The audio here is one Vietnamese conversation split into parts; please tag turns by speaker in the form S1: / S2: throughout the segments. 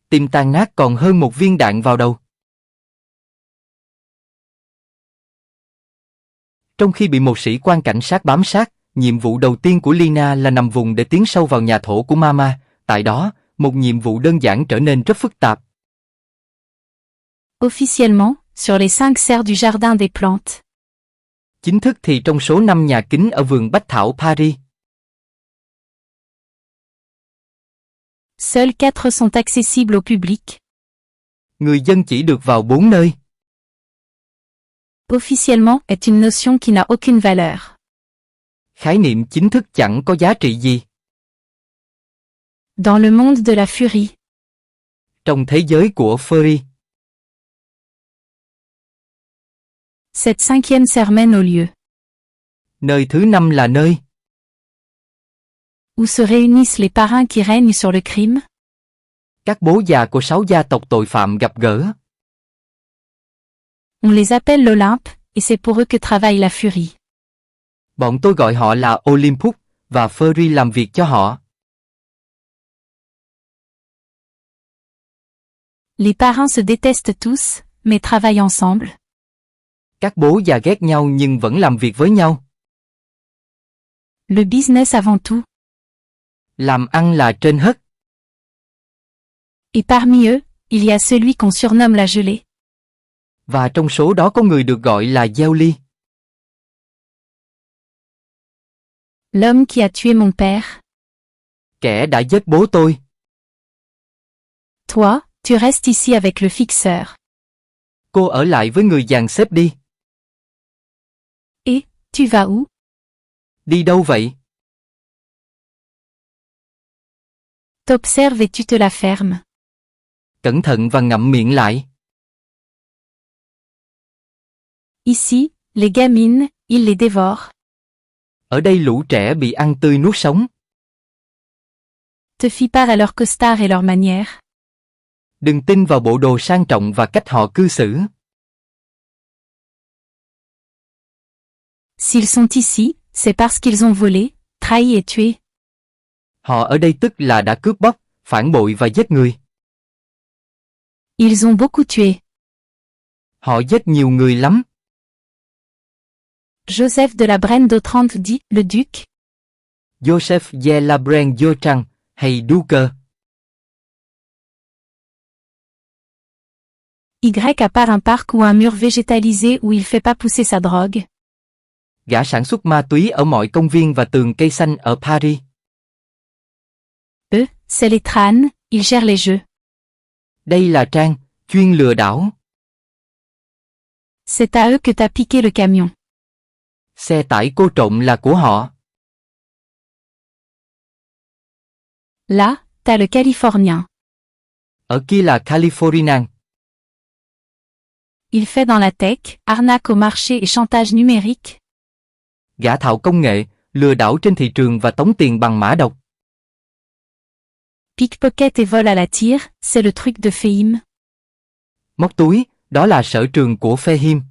S1: tim tan nát còn hơn một viên đạn vào đầu. Trong khi bị một sĩ quan cảnh sát bám sát, nhiệm vụ đầu tiên của Lina là nằm vùng để tiến sâu vào nhà thổ của Mama. Tại đó, một nhiệm vụ đơn giản trở nên rất phức tạp.
S2: Officiellement, sur les 5 serres du jardin des plantes.
S1: Chính thức thì trong số 5 nhà kính ở vườn Bách Thảo Paris.
S2: Seuls 4 sont accessibles au public.
S1: Người dân chỉ được vào 4 nơi.
S2: Officiellement est une notion qui n'a aucune valeur.
S1: Khái niệm chính thức chẳng có giá trị gì.
S2: Dans le monde de la furie.
S1: Trong thế giới của Fury.
S2: Cette 5e serre mène au lieu.
S1: Nơi thứ 5 là nơi
S2: où se réunissent les parrains qui règnent sur le crime.
S1: Các bố già của 6 gia tộc tội phạm gặp gỡ.
S2: On les appelle l'Olympe, et c'est pour eux que travaille la furie.
S1: Bọn tôi gọi họ là Olympus, và Fury làm việc cho họ.
S2: Les parrains se détestent tous, mais travaillent ensemble.
S1: Các bố già ghét nhau nhưng vẫn làm việc với nhau.
S2: Le business avant tout.
S1: Làm ăn là trên hết.
S2: Et parmi eux, il y a celui qu'on surnomme la gelée.
S1: Và trong số đó có người được gọi là gieo ly.
S2: L'homme qui a tué mon père.
S1: Kẻ đã giết bố tôi.
S2: Toi, tu restes ici avec le fixeur.
S1: Cô ở lại với người dàn xếp đi.
S2: Et, tu vas où?
S1: Đi đâu vậy?
S2: T'observes et tu te la fermes.
S1: Cẩn thận và ngậm miệng lại.
S2: Ici, les gamines, ils les dévorent.
S1: Ở đây lũ trẻ bị ăn tươi nuốt sống.
S2: Te fie pas à leurs costards et leurs manières.
S1: Đừng tin vào bộ đồ sang trọng và cách họ cư xử.
S2: S'ils sont ici, c'est parce qu'ils ont volé, trahi et tué.
S1: Họ ở đây tức là đã cướp bóc, phản bội và giết người.
S2: Ils ont beaucoup tué.
S1: Họ giết nhiều người lắm.
S2: Joseph de la Brenne d'Otrante dit, le duc.
S1: Joseph de la Brenne d'Otrante, hay Duke.
S2: Y à part un parc ou un mur végétalisé où il fait pas pousser sa drogue.
S1: Gã sản xuất ma túy ở mọi công viên và tường cây xanh ở Paris.
S2: Eux, c'est les Tran, ils gèrent les jeux.
S1: Đây là Trang, chuyên lừa đảo.
S2: C'est à eux que t'as piqué le camion.
S1: Xe tải cô trộm là của họ.
S2: Là, t'as le Californien.
S1: Ở kia là Californian.
S2: Il fait dans la tech, arnaque au marché et chantage numérique.
S1: Gã thạo công nghệ, lừa đảo trên thị trường và tống tiền bằng mã độc.
S2: Pickpocket et vol à la tire, c'est le truc de Fehim.
S1: Móc túi, đó là sở trường của Fehim.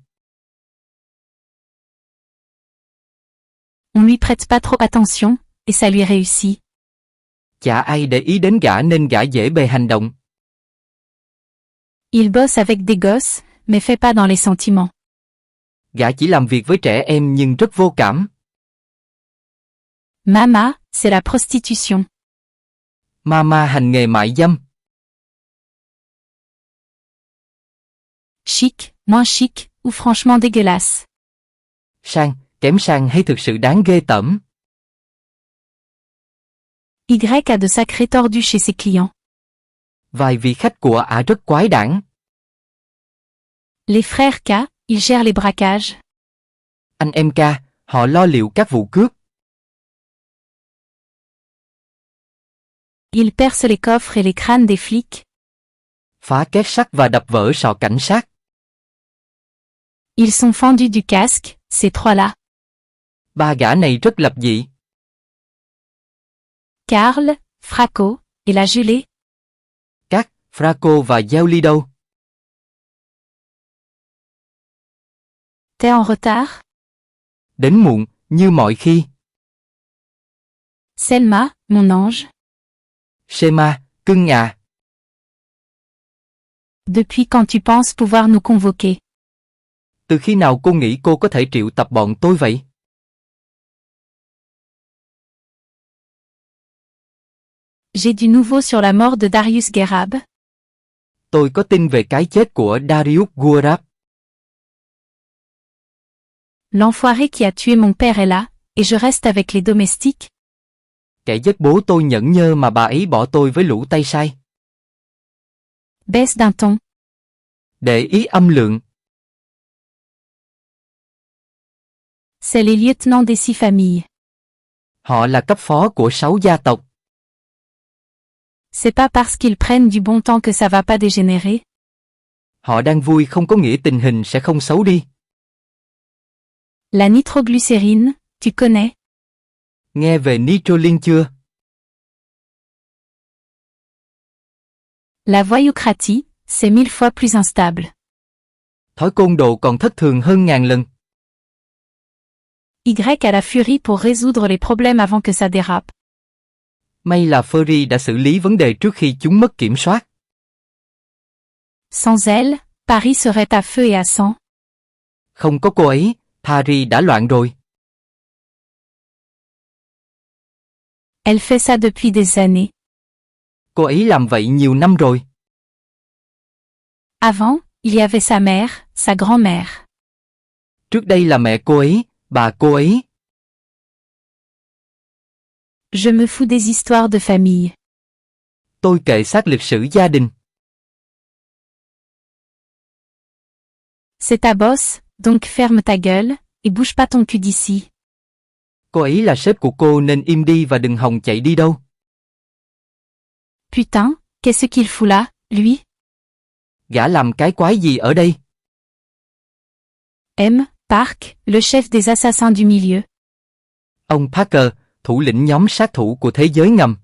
S2: On lui prête pas trop attention, et ça lui réussit.
S1: Chả ai để ý đến gã nên gã dễ bề hành động.
S2: Il bosse avec des gosses, mais fait pas dans les sentiments.
S1: Gã chỉ làm việc với trẻ em nhưng rất vô cảm.
S2: Mama, c'est la prostitution.
S1: Mama hành nghề mại dâm.
S2: Chic, moins chic, ou franchement dégueulasse.
S1: Sang, kém sang hay thực sự đáng ghê tởm.
S2: Y a de sacrés tordus chez ses clients.
S1: Vài vị khách của ả rất quái đản.
S2: Les frères K, ils gèrent les braquages.
S1: Anh em K, họ lo liệu các vụ cướp.
S2: Ils percent les coffres et les crânes des flics.
S1: Phá két sắt và đập vỡ sọ cảnh sát.
S2: Ils sont fendus du casque, ces trois-là.
S1: Ba gã này rất lập dị.
S2: Karl, Fraco, et la gelée.
S1: Các, Fraco và Giao Ly đâu?
S2: T'es en retard?
S1: Đến muộn, như mọi khi.
S2: Selma, mon ange.
S1: Shema, cưng à.
S2: Depuis quand tu penses pouvoir nous convoquer?
S1: Từ khi nào cô nghĩ cô có thể triệu tập bọn tôi vậy?
S2: J'ai du nouveau sur la mort de Darius Gerab.
S1: Tôi có tin về cái chết của Darius Guarab.
S2: L'enfoiré qui a tué mon père est là, et je reste avec les domestiques.
S1: Kẻ giết bố tôi nhẫn nhơ mà bà ấy bỏ tôi với lũ tay sai.
S2: Baisse d'un ton.
S1: Để ý âm lượng.
S2: C'est les lieutenants des 6 familles.
S1: Họ là cấp phó của 6 gia tộc.
S2: C'est pas parce qu'ils prennent du bon temps que ça va pas dégénérer.
S1: Họ đang vui không có nghĩa tình hình sẽ không xấu đi.
S2: La nitroglycérine, tu connais?
S1: Nghe về nitrolin chưa?
S2: La voyoucratie, c'est 1000 fois plus instable.
S1: Thói côn đồ còn thất thường hơn ngàn lần.
S2: Y a la furie pour résoudre les problèmes avant que ça dérape.
S1: May là Fury đã xử lý vấn đề trước khi chúng mất kiểm soát.
S2: Sans elle, Paris serait à feu et à sang.
S1: Không có cô ấy, Paris đã loạn rồi.
S2: Elle fait ça depuis des années.
S1: Cô ấy làm vậy nhiều năm rồi.
S2: Avant, il y avait sa mère, sa grand-mère.
S1: Trước đây là mẹ cô ấy, bà cô ấy.
S2: Je me fous des histoires de famille.
S1: Tôi kệ sát lịch sử gia đình.
S2: C'est ta boss, donc ferme ta gueule, et bouge pas ton cul d'ici.
S1: Cô ấy là sếp của cô nên im đi và đừng hòng chạy đi đâu.
S2: Putain, qu'est-ce qu'il fout là, lui?
S1: Gã làm cái quái gì ở đây?
S2: M. Park, le chef des assassins du milieu.
S1: Ông Parker, thủ lĩnh nhóm sát thủ của thế giới ngầm.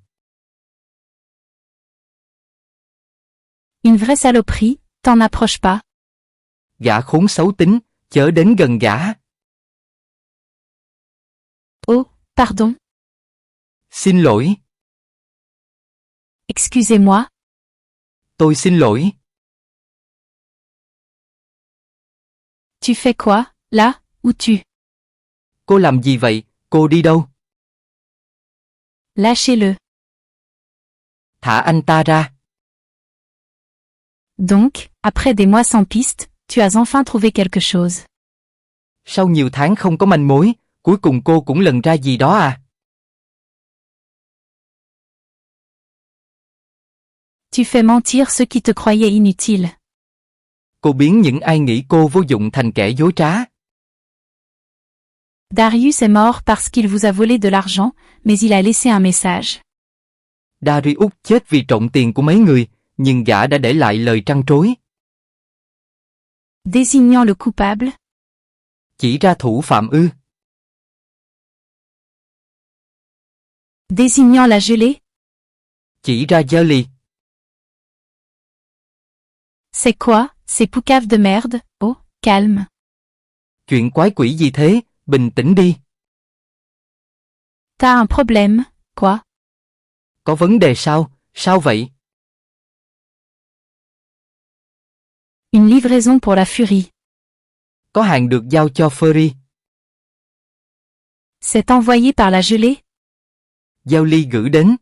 S2: Une vraie saloperie, t'en approche pas.
S1: Gã khốn xấu tính, chớ đến gần gã.
S2: Oh, pardon.
S1: Xin lỗi.
S2: Excusez-moi.
S1: Tôi xin lỗi.
S2: Tu fais quoi, là, où tu?
S1: Cô làm gì vậy, cô đi đâu?
S2: Lâchez-le.
S1: Thả anh ta ra.
S2: Donc, après des mois sans piste, tu as enfin trouvé quelque chose.
S1: Sau nhiều tháng không có manh mối, cuối cùng cô cũng lần ra gì đó à?
S2: Tu fais mentir ceux qui te croyaient inutile.
S1: Cô biến những ai nghĩ cô vô dụng thành kẻ dối trá.
S2: Darius est mort parce qu'il vous a volé de l'argent, mais il a laissé un message.
S1: Darius chết vì trộm tiền của mấy người, nhưng gã đã để lại lời trăn trối.
S2: Désignant le coupable.
S1: Chỉ ra thủ phạm ư?
S2: Désignant la gelée.
S1: Chỉ ra Jelly.
S2: C'est quoi, ces poucaves de merde? Oh, calme.
S1: Chuyện quái quỷ gì thế, bình tĩnh đi.
S2: T'as un problème, quoi?
S1: Có vấn đề sao, sao vậy?
S2: Une livraison pour la furie.
S1: Có hàng được giao cho Fury.
S2: C'est envoyé par la gelée.
S1: Jelly gửi đến.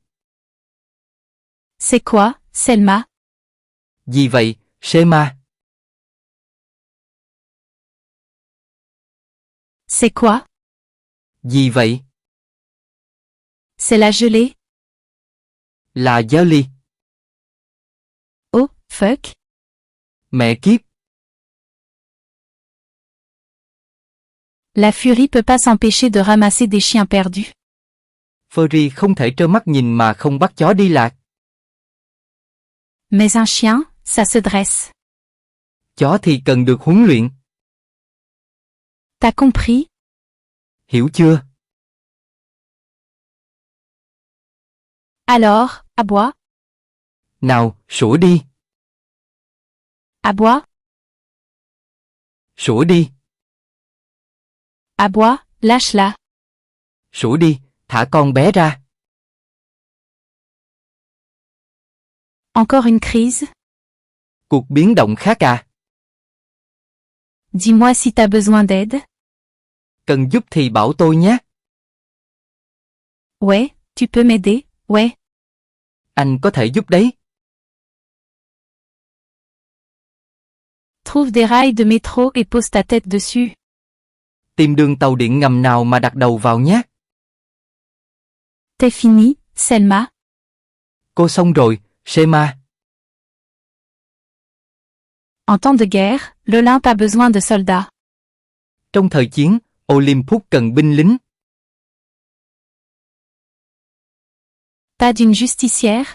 S2: C'est quoi, Selma?
S1: Gì vậy, Shema?
S2: C'est quoi?
S1: Gì vậy?
S2: C'est la gelée.
S1: Là Jelly.
S2: Oh, fuck.
S1: Mẹ kiếp.
S2: La furie peut pas s'empêcher de ramasser des chiens perdus.
S1: Fury không thể trơ mắt nhìn mà không bắt chó đi lạc.
S2: Mais un chien, ça se dresse.
S1: Chó thì cần được huấn luyện.
S2: T'as compris?
S1: Hiểu chưa?
S2: Alors, aboie.
S1: Nào, sủa đi.
S2: Aboie.
S1: Sủa đi.
S2: Aboie, lâche-la.
S1: Sủa đi, thả con bé ra.
S2: Encore une crise?
S1: Cuộc biến động khác à?
S2: Dis-moi si t'as besoin d'aide.
S1: Cần giúp thì bảo tôi nhé.
S2: Ouais, tu peux m'aider, ouais.
S1: Anh có thể giúp đấy.
S2: Trouve des rails de métro et pose ta tête dessus.
S1: Tìm đường tàu điện ngầm nào mà đặt đầu vào nhé.
S2: T'es fini, Selma.
S1: Cô xong rồi, Selma.
S2: En temps de guerre, l'Olympe a besoin de soldats.
S1: Trong thời chiến, Olympus cần binh lính.
S2: Pas d'une justicière.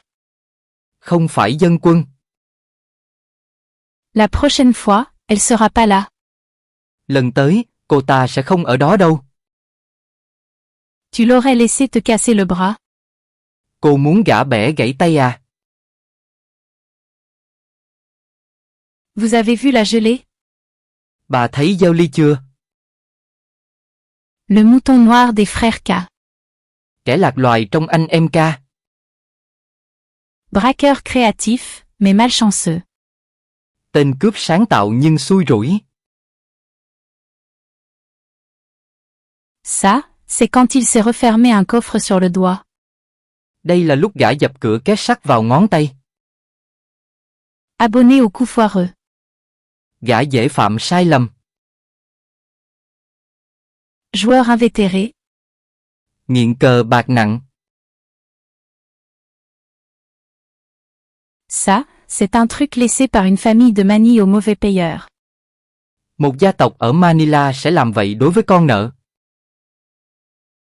S1: Không phải dân quân.
S2: La prochaine fois, elle sera pas là.
S1: Lần tới, cô ta sẽ không ở đó đâu.
S2: Tu l'aurais laissé te casser le bras.
S1: Cô muốn gã bẻ gãy tay à?
S2: Vous avez vu la gelée?
S1: Bà thấy Giao Ly chưa?
S2: Le mouton noir des frères K.
S1: Kẻ lạc loài trong anh em ca.
S2: Braqueur créatif, mais malchanceux.
S1: Tên cướp sáng tạo nhưng xui rủi.
S2: Ça, c'est quand il s'est refermé un coffre sur le doigt.
S1: Đây là lúc gã dập cửa két sắt vào ngón tay.
S2: Abonné au coup foireux.
S1: Gã dễ phạm sai lầm.
S2: Joueur invétéré.
S1: Nghiện cờ bạc nặng.
S2: Ça, c'est un truc laissé par une famille de manie aux mauvais payeurs.
S1: Một gia tộc ở Manila sẽ làm vậy đối với con nợ.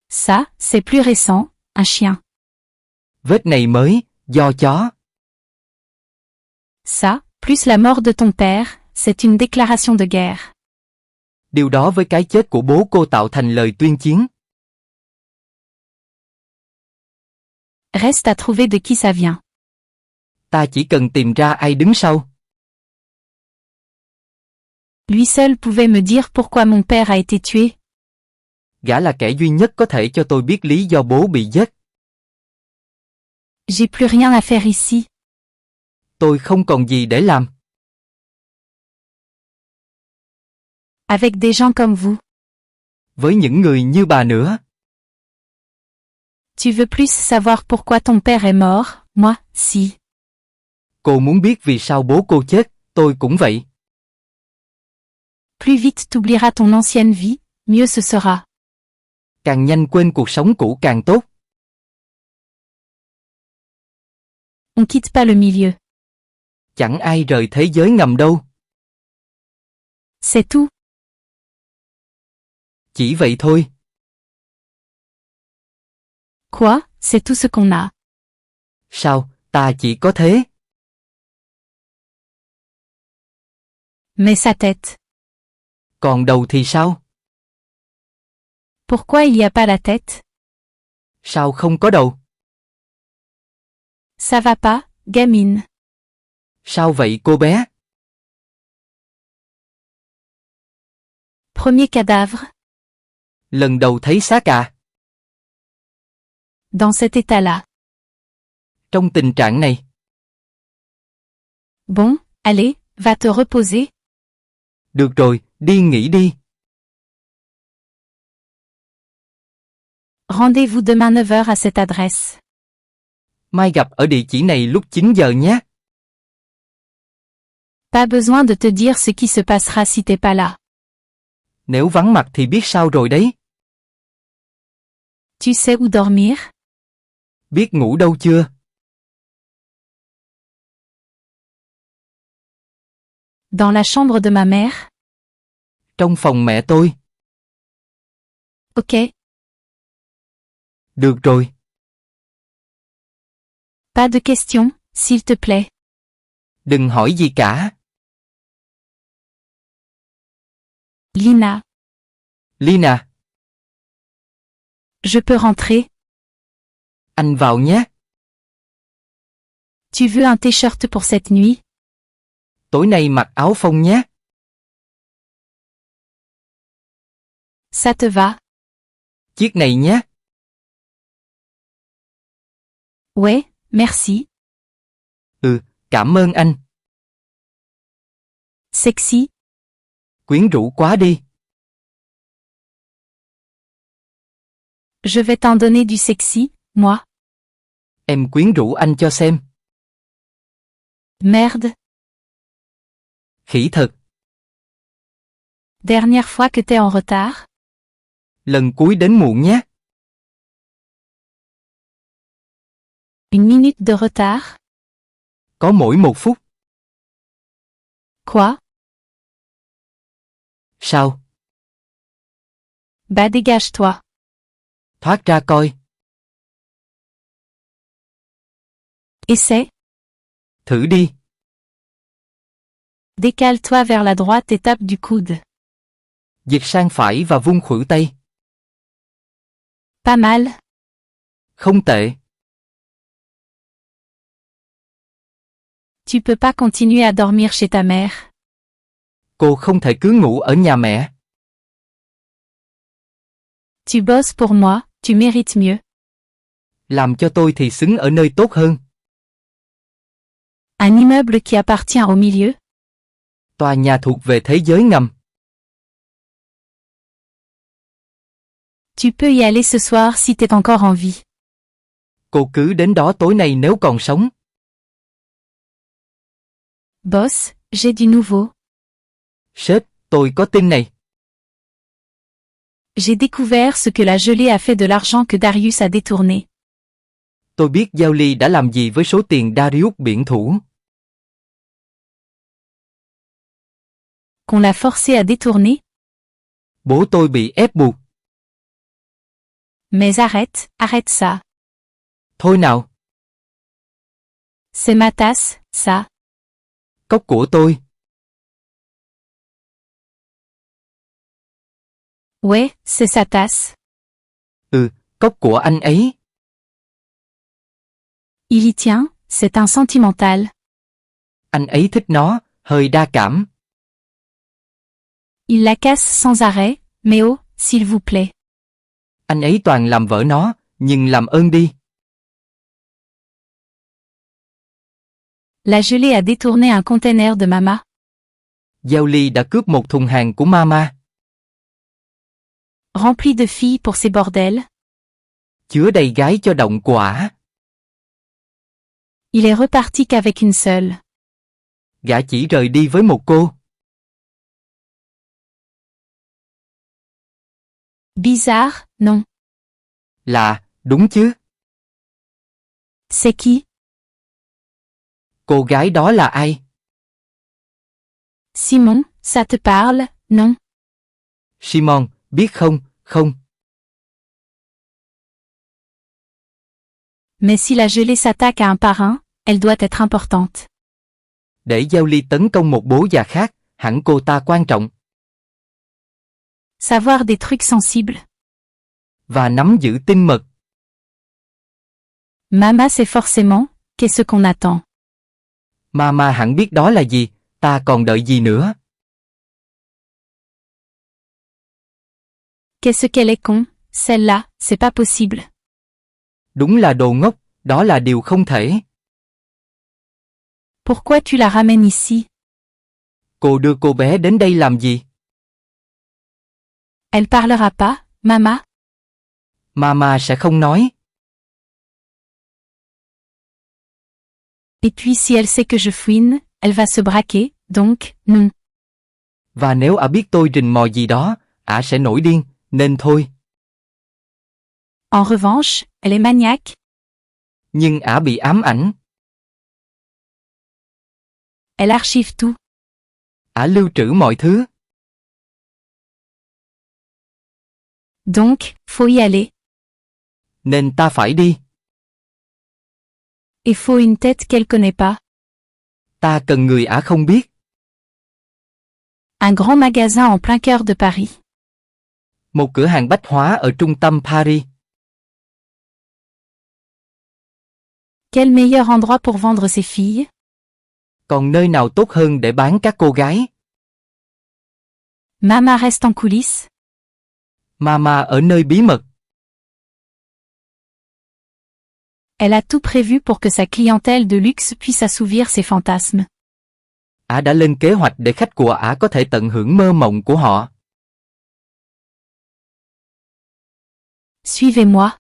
S2: Ça, c'est plus récent, un chien.
S1: Vết này mới, do chó.
S2: Ça, plus la mort de ton père, c'est une déclaration de guerre.
S1: Điều đó với cái chết của bố cô tạo thành lời tuyên chiến.
S2: Reste à trouver de qui ça vient.
S1: Ta chỉ cần tìm ra ai đứng sau.
S2: Lui seul pouvait me dire pourquoi mon père a été tué.
S1: Gã là kẻ duy nhất có thể cho tôi biết lý do bố bị giết.
S2: J'ai plus rien à faire ici.
S1: Tôi không còn gì để làm.
S2: Avec des gens comme vous.
S1: Với những người như bà nữa.
S2: Tu veux plus savoir pourquoi ton père est mort, moi, si.
S1: Cô muốn biết vì sao bố cô chết, tôi cũng vậy.
S2: Plus vite t'oublieras ton ancienne vie, mieux ce sera.
S1: Càng nhanh quên cuộc sống cũ càng tốt.
S2: On quitte pas le milieu.
S1: Chẳng ai rời thế giới ngầm đâu.
S2: C'est tout.
S1: Chỉ vậy thôi.
S2: Quoi, c'est tout ce qu'on a.
S1: Sao, ta chỉ có thế.
S2: Mais sa tête.
S1: Còn đầu thì sao?
S2: Pourquoi il n'y a pas la tête?
S1: Sao không có đầu?
S2: Ça va pas, gamine.
S1: Sao vậy cô bé?
S2: Premier cadavre.
S1: Lần đầu thấy xác à?
S2: Dans cet état-là.
S1: Trong tình trạng này.
S2: Bon, allez, va te reposer.
S1: Được rồi, đi nghỉ đi.
S2: Rendez-vous demain 9h à cette adresse.
S1: Mai gặp ở địa chỉ này lúc 9 giờ nhé.
S2: Pas besoin de te dire ce qui se passera si t'es pas là.
S1: Nếu vắng mặt thì biết sao rồi đấy.
S2: Tu sais où dormir?
S1: Biết ngủ đâu chưa?
S2: Dans la chambre de ma mère?
S1: Trong phòng mẹ tôi.
S2: Ok.
S1: Được rồi.
S2: Pas de questions, s'il te plaît.
S1: Đừng hỏi gì cả.
S2: Lina.
S1: Lina.
S2: Je peux rentrer?
S1: Anh vào nhé.
S2: Tu veux un t-shirt pour cette nuit?
S1: Tối nay mặc áo phông nhé.
S2: Ça te va?
S1: Chiếc này nhé.
S2: Ouais, merci.
S1: Ừ, cảm ơn anh.
S2: Sexy.
S1: Quyến rũ quá đi.
S2: Je vais t'en donner du sexy, moi.
S1: Em quyến rũ anh cho xem.
S2: Merde.
S1: Khỉ thật.
S2: Dernière fois que t'es en retard.
S1: Lần cuối đến muộn nhé.
S2: Une minute de retard.
S1: Có mỗi 1 phút.
S2: Quoi?
S1: Sao?
S2: Bah dégage-toi.
S1: Thoát ra coi.
S2: Essaie.
S1: Thử đi.
S2: Décale-toi vers la droite et tape du coude.
S1: Dịch sang phải và vung khuỷu tay.
S2: Pas mal.
S1: Không tệ.
S2: Tu peux pas continuer à dormir chez ta mère.
S1: Cô không thể cứ ngủ ở nhà mẹ.
S2: Tu bosses pour moi, tu mérites mieux.
S1: Làm cho tôi thì xứng ở nơi tốt hơn.
S2: Un immeuble qui appartient au milieu.
S1: Tòa nhà thuộc về thế giới ngầm.
S2: Tu peux y aller ce soir si t'es encore en vie.
S1: Cô cứ đến đó tối nay nếu còn sống.
S2: Boss, j'ai du nouveau.
S1: Sếp, tôi có tin này.
S2: J'ai découvert ce que la gelée a fait de l'argent que Darius a détourné.
S1: Tôi biết Giao Ly đã làm gì với số tiền Darius biển thủ.
S2: Qu'on l'a forcé à détourner.
S1: Bố tôi bị ép buộc.
S2: Mais arrête, arrête ça.
S1: Thôi nào.
S2: C'est ma tasse, ça.
S1: Cốc của tôi.
S2: Ouais, c'est sa tasse.
S1: Cốc của anh ấy.
S2: Il y tient, c'est un sentimental.
S1: Anh ấy thích nó, hơi đa cảm.
S2: Il la casse sans arrêt, mais oh, s'il vous plaît.
S1: Anh ấy toàn làm vỡ nó, nhưng làm ơn đi.
S2: La gelée a détourné un container de Mama.
S1: Giao Ly đã cướp một thùng hàng của Mama.
S2: Rempli de filles pour ces bordels.
S1: Chứa đầy gái cho động quả.
S2: Il est reparti qu'avec une seule.
S1: Gã chỉ rời đi với một cô.
S2: Bizarre, non.
S1: Lạ, đúng chứ.
S2: C'est qui?
S1: Cô gái đó là ai?
S2: Simon, ça te parle, non?
S1: Simon, biết không, không.
S2: Mais si la gelée s'attaque à un parrain, elle doit être importante.
S1: Để Giao Ly tấn công một bố già khác, hẳn cô ta quan trọng.
S2: Savoir des trucs sensibles.
S1: Và nắm giữ tinh mật.
S2: Mama c'est forcément, qu'est-ce qu'on attend?
S1: Mama hẳn biết đó là gì, ta còn đợi gì nữa?
S2: Qu'est-ce qu'elle est con, celle-là, c'est pas possible.
S1: Đúng là đồ ngốc, đó là điều không thể.
S2: Pourquoi tu la ramènes ici?
S1: Cô đưa cô bé đến đây làm gì?
S2: Elle parlera pas, Mama?
S1: Mama sẽ không nói.
S2: Et puis si elle sait que je fouine, elle va se braquer, donc, non.
S1: Và nếu ả biết tôi rình mò gì đó, ả sẽ nổi điên, nên thôi.
S2: En revanche, elle est maniaque.
S1: Nhưng ả bị ám ảnh.
S2: Elle archive tout.
S1: Ả lưu trữ mọi thứ.
S2: Donc, faut y aller.
S1: Nên ta phải đi.
S2: Il faut une tête qu'elle connaît pas.
S1: Ta cần người ả không biết.
S2: Un grand magasin en plein cœur de Paris.
S1: Một cửa hàng bách hóa ở trung tâm Paris.
S2: Quel meilleur endroit pour vendre ses filles?
S1: Còn nơi nào tốt hơn để bán các cô gái?
S2: Mama reste en coulisses.
S1: Mama ở nơi bí mật.
S2: Elle a tout prévu pour que sa clientèle de luxe puisse assouvir ses fantasmes.
S1: Ả đã lên kế hoạch để khách của Ả có thể tận hưởng mơ mộng của họ.
S2: Suivez-moi.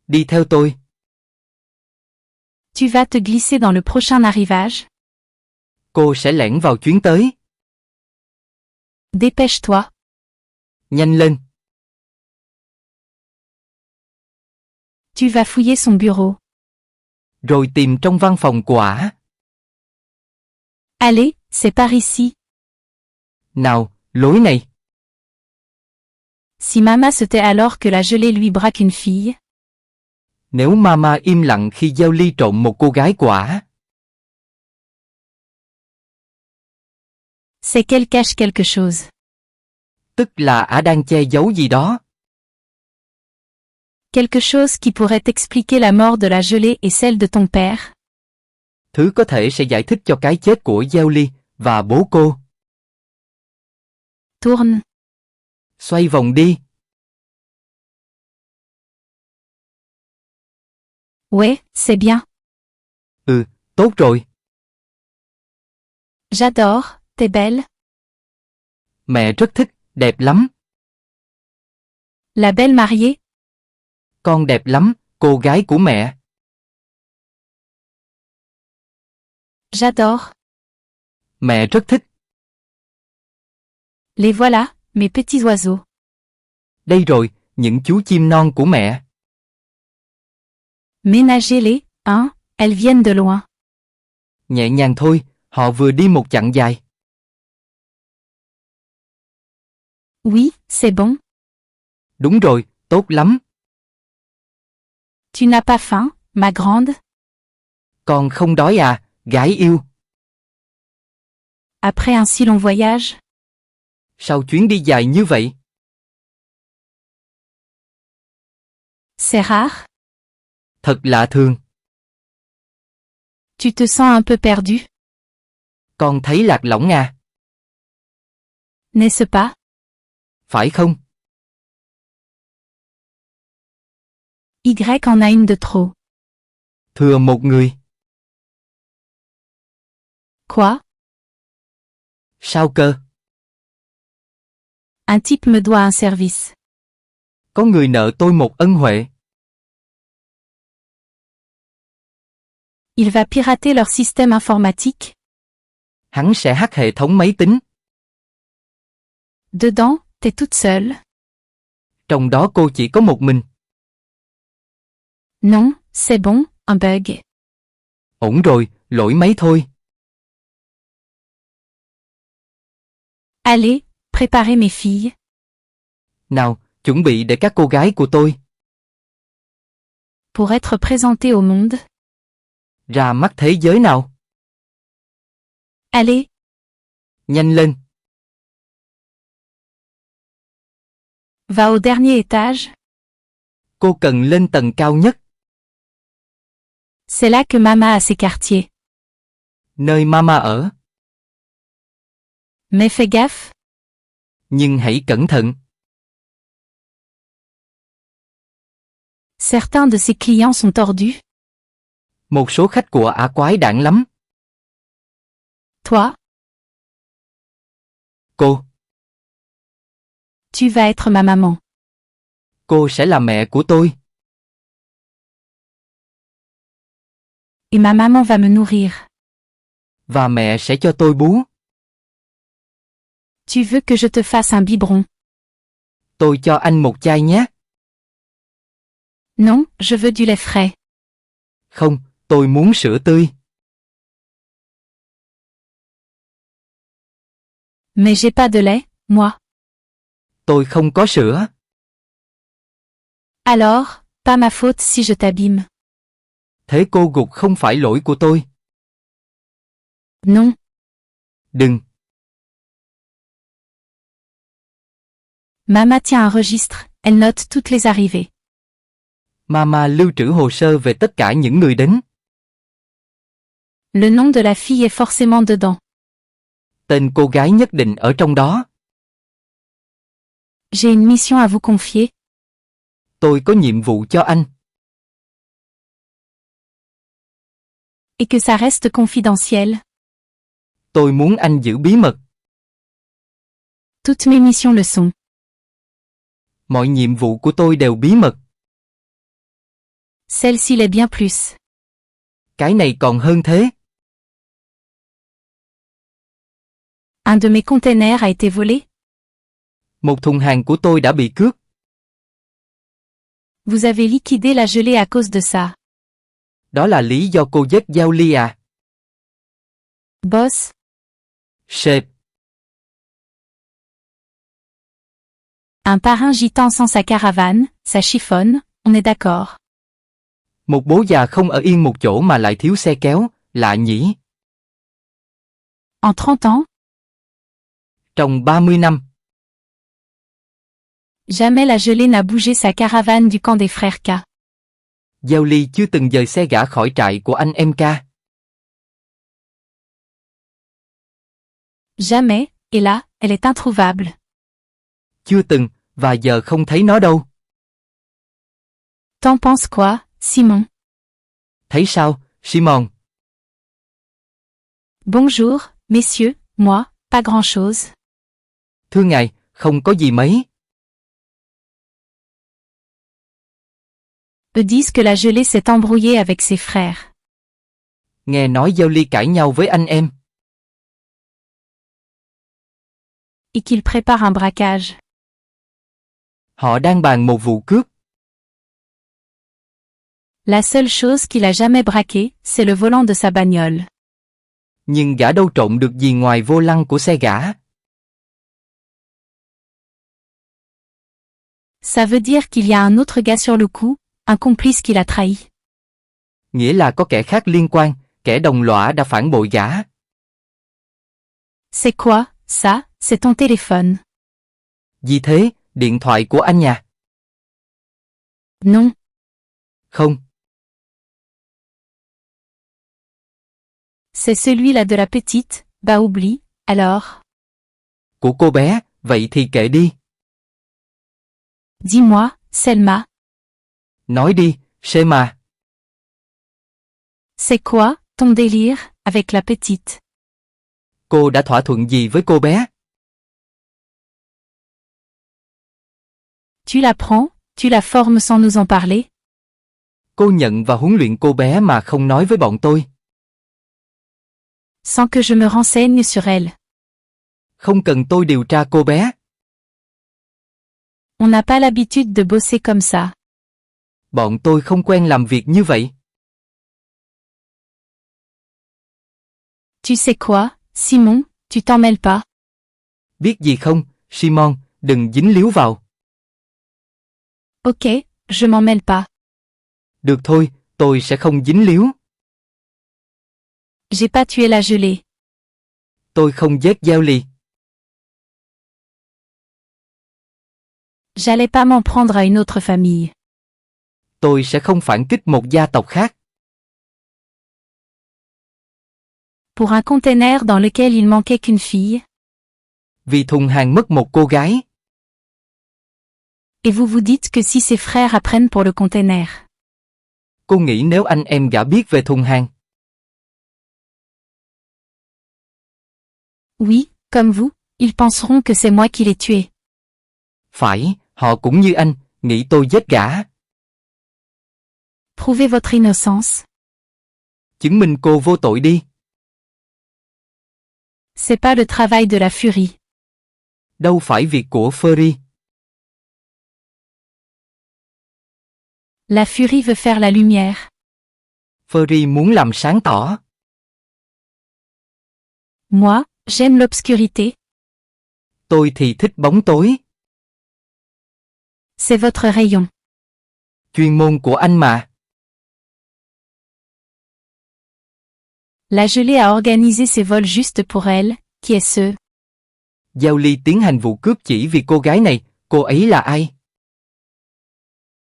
S1: Đi theo tôi.
S2: Tu vas te glisser dans le prochain arrivage.
S1: Cô sẽ lẻn vào chuyến tới.
S2: Dépêche-toi.
S1: Nhanh lên.
S2: Tu vas fouiller son bureau.
S1: Rồi tìm trong văn phòng của Ả.
S2: Allez, c'est par ici.
S1: Nào, lối này.
S2: Si Mama se tait alors que la gelée lui braque une fille.
S1: Nếu Mama im lặng khi Giao Ly trộm một cô gái của Ả.
S2: C'est qu'elle cache quelque chose.
S1: Tức là Ả đang che giấu gì đó.
S2: Quelque chose qui pourrait expliquer la mort de la gelée et celle de ton père.
S1: Thứ có thể sẽ giải thích cho cái chết của Giao Ly và bố cô.
S2: Tourne.
S1: Xoay vòng đi.
S2: Ouais, c'est bien.
S1: Ừ, tốt rồi.
S2: J'adore, t'es belle.
S1: Mẹ rất thích, đẹp lắm.
S2: La belle mariée.
S1: Con đẹp lắm, cô gái của mẹ.
S2: J'adore.
S1: Mẹ rất thích.
S2: Les voilà, mes petits oiseaux.
S1: Đây rồi, những chú chim non của mẹ.
S2: Ménagez-les, hein, elles viennent de loin.
S1: Nhẹ nhàng thôi, họ vừa đi một chặng dài.
S2: Oui, c'est bon.
S1: Đúng rồi, tốt lắm.
S2: Tu n'as pas faim, ma grande?
S1: Con không đói à, gái yêu.
S2: Après un si long voyage?
S1: Sau chuyến đi dài như vậy?
S2: C'est rare.
S1: Thật lạ thường.
S2: Tu te sens un peu perdu?
S1: Con thấy lạc lõng à?
S2: N'est-ce pas?
S1: Phải không?
S2: Y en a une de trop.
S1: Thừa một người.
S2: Quoi?
S1: Sao cơ?
S2: Un type me doit un service.
S1: Có người nợ tôi một ân huệ.
S2: Il va pirater leur système informatique.
S1: Hắn sẽ hack hệ thống máy tính.
S2: Dedans, t'es toute seule.
S1: Trong đó cô chỉ có một mình.
S2: Non, c'est bon, un bug.
S1: Ổn rồi, lỗi máy thôi.
S2: Allez, préparez mes filles.
S1: Nào, chuẩn bị để các cô gái của tôi.
S2: Pour être présentées au monde.
S1: Ra mắt thế giới nào.
S2: Allez.
S1: Nhanh lên.
S2: Va au dernier étage.
S1: Cô cần lên tầng cao nhất.
S2: C'est là que Mama a ses quartiers.
S1: Nơi Mama ở.
S2: Mais fais gaffe.
S1: Nhưng hãy cẩn thận.
S2: Certains de ses clients sont tordus.
S1: Một số khách của Ả quái đản lắm.
S2: Toi.
S1: Cô.
S2: Tu vas être ma maman.
S1: Cô sẽ là mẹ của tôi.
S2: Et ma maman va me nourrir.
S1: Và mẹ sẽ cho tôi bú.
S2: Tu veux que je te fasse un biberon?
S1: Tôi cho anh một chai nhé.
S2: Non, je veux du lait frais.
S1: Không, tôi muốn sữa tươi.
S2: Mais j'ai pas de lait, moi.
S1: Tôi không có sữa.
S2: Alors, pas ma faute si je t'abîme.
S1: Thế cô gục không phải lỗi của tôi.
S2: Non.
S1: Đừng.
S2: Mama tient un registre, elle note toutes les arrivées.
S1: Mama lưu trữ hồ sơ về tất cả những người đến.
S2: Le nom de la fille est forcément dedans.
S1: Tên cô gái nhất định ở trong đó.
S2: J'ai une mission à vous confier.
S1: Tôi có nhiệm vụ cho anh.
S2: Et que ça reste confidentiel.
S1: Tôi muốn anh giữ bí mật.
S2: Toutes mes missions le sont.
S1: Mọi nhiệm vụ của tôi đều bí mật.
S2: Celle-ci l'est bien plus.
S1: Cái này còn hơn thế.
S2: Un de mes containers a été volé.
S1: Một thùng hàng của tôi đã bị cướp.
S2: Vous avez liquidé la gelée à cause de ça.
S1: Đó là lý do cô giết Giao Ly à?
S2: Boss,
S1: Sếp,
S2: un parrain gitan sans sa caravane, ça chiffonne, on est d'accord.
S1: một bố già không ở yên một chỗ mà lại thiếu xe kéo, lạ nhỉ?
S2: En 30 ans,
S1: Trong 30 năm,
S2: jamais la gelée n'a bougé sa caravane du camp des frères K.
S1: Giao Ly chưa từng dời xe gã khỏi trại của anh em Ca.
S2: Jamais, et là, elle est introuvable.
S1: Chưa từng, và giờ không thấy nó đâu.
S2: T'en penses quoi, Simon?
S1: Thấy sao, Simon?
S2: Bonjour, messieurs, moi, pas grand-chose.
S1: Thưa ngài, không có gì mấy.
S2: Eux disent que la gelée s'est embrouillée avec ses frères.
S1: Nghe nói Giao Ly cãi nhau với anh em.
S2: Et qu'il prépare un braquage.
S1: Họ đang bàn một vụ cướp.
S2: La seule chose qu'il a jamais braquée, c'est le volant de sa bagnole.
S1: Nhưng gã đâu trộm được gì ngoài vô lăng của xe gã.
S2: Ça veut dire qu'il y a un autre gars sur le coup, un complice qui l'a trahi.
S1: Nghĩa là có kẻ khác liên quan, kẻ đồng lõa đã phản bội gã.
S2: C'est quoi, ça? C'est ton téléphone.
S1: Gì thế, điện thoại của anh nhà?
S2: Non.
S1: Không,
S2: C'est celui-là de la petite, bah oublie, alors.
S1: của cô bé, vậy thì kệ đi.
S2: Dis-moi, Selma,
S1: Nói đi, Shema,
S2: c'est quoi, ton délire, avec la petite?
S1: cô đã thỏa thuận gì với cô bé?
S2: Tu la prends, tu la formes sans nous en parler?
S1: Cô nhận và huấn luyện cô bé mà không nói với bọn tôi.
S2: Sans que je me renseigne sur elle.
S1: Không cần tôi điều tra cô bé.
S2: On n'a pas l'habitude de bosser comme ça.
S1: Bọn tôi không quen làm việc như vậy.
S2: Tu sais quoi, Simon, tu t'en mêles pas.
S1: Biết gì không, Simon, đừng dính líu vào.
S2: Ok, je m'en mêle pas.
S1: Được thôi, tôi sẽ không dính líu.
S2: J'ai pas tué la gelée.
S1: Tôi không giết Giao Ly.
S2: J'allais pas m'en prendre à une autre famille.
S1: Tôi sẽ không phản kích một gia tộc khác.
S2: Pour un container dans lequel il manquait qu'une fille.
S1: Vì thùng hàng mất một cô gái.
S2: Et vous vous dites que si ses frères apprennent pour le container.
S1: Cô nghĩ nếu anh em gã biết về thùng hàng.
S2: Oui, comme vous, ils penseront que c'est moi qui l'ai tué.
S1: Phải, họ cũng như anh, nghĩ tôi giết gã.
S2: Prouvez votre innocence.
S1: Chứng minh cô vô tội đi.
S2: C'est pas le travail de la furie.
S1: Đâu phải việc của Fury.
S2: La furie veut faire la lumière.
S1: Fury muốn làm sáng tỏ.
S2: Moi, j'aime l'obscurité.
S1: Tôi thì thích bóng tối.
S2: C'est votre rayon.
S1: Chuyên môn của anh mà.
S2: La gelée a organisé ses vols juste pour elle, qui est ce?
S1: Giao Ly tiến hành vụ cướp chỉ vì cô gái này, cô ấy là ai?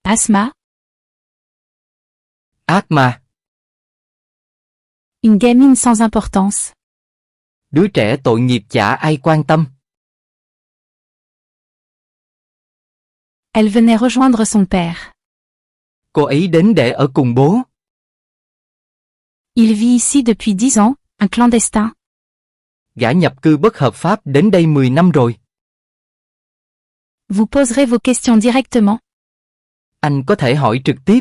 S2: Asma,
S1: Ác mà,
S2: une gamine sans importance.
S1: đứa trẻ tội nghiệp chả ai quan tâm.
S2: Elle venait rejoindre son père.
S1: Cô ấy đến để ở cùng bố.
S2: Il vit ici depuis 10 ans, un clandestin.
S1: Gã nhập cư bất hợp pháp đến đây 10 năm rồi.
S2: Vous poserez vos questions directement.
S1: Anh có thể hỏi trực tiếp.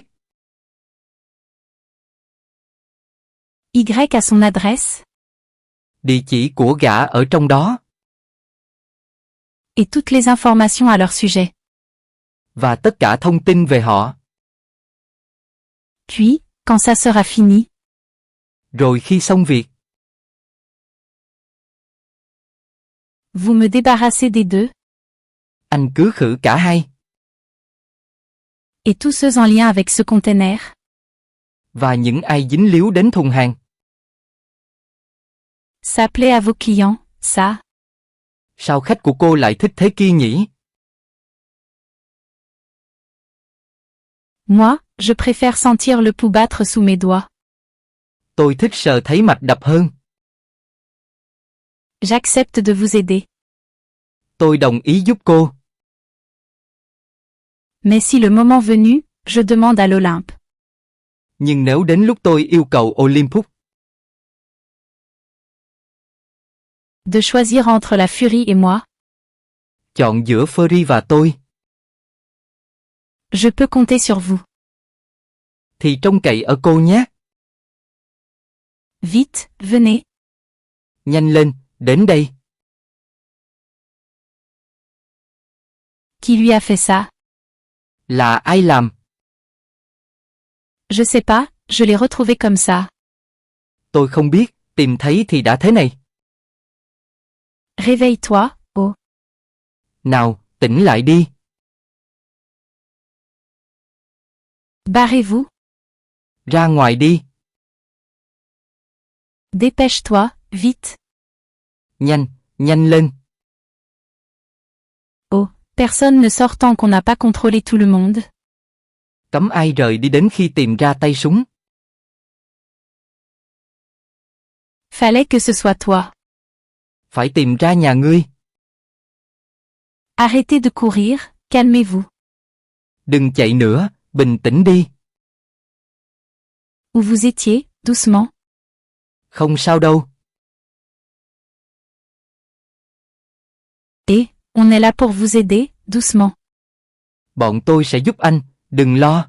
S2: Y a son adresse.
S1: Địa chỉ của gã ở trong đó.
S2: Et toutes les informations à leur sujet.
S1: Và tất cả thông tin về họ.
S2: Puis, quand ça sera fini.
S1: Rồi khi xong việc.
S2: Vous me débarrassez des deux.
S1: Anh cứ khử cả hai.
S2: Et tous ceux en lien avec ce container.
S1: Và những ai dính líu đến thùng hàng.
S2: Ça plaît à vos clients, ça.
S1: Sao khách của cô lại thích thế kia nhỉ?
S2: Moi, je préfère sentir le pouls battre sous mes doigts.
S1: Tôi thích sờ thấy mạch đập hơn.
S2: J'accepte de vous aider.
S1: Tôi đồng ý giúp cô.
S2: Mais si le moment venu, je demande à l'Olympe.
S1: Nhưng nếu đến lúc tôi yêu cầu Olympus.
S2: De choisir entre la furie et moi.
S1: Chọn giữa Fury và tôi.
S2: Je peux compter sur vous.
S1: Thì trông cậy ở cô nhé.
S2: Vite, venez.
S1: Nhanh lên, đến đây.
S2: Qui lui a fait ça?
S1: Là ai làm?
S2: Je sais pas, je l'ai retrouvé comme ça.
S1: Tôi không biết, tìm thấy thì đã thế này.
S2: Réveille-toi, oh.
S1: Nào, tỉnh lại đi.
S2: Barrez-vous.
S1: Ra ngoài đi.
S2: Dépêche-toi, vite.
S1: Nhanh, nhanh lên.
S2: Oh, personne ne sort tant qu'on n'a pas contrôlé tout le monde.
S1: Cấm ai rời đi đến khi tìm ra tay súng.
S2: Fallait que ce soit toi.
S1: Phải tìm ra nhà ngươi.
S2: Arrêtez de courir, calmez-vous.
S1: Đừng chạy nữa, bình tĩnh đi.
S2: Où vous étiez, doucement.
S1: Không sao đâu.
S2: Et, on est là pour vous aider, doucement.
S1: Bọn tôi sẽ giúp anh, đừng lo.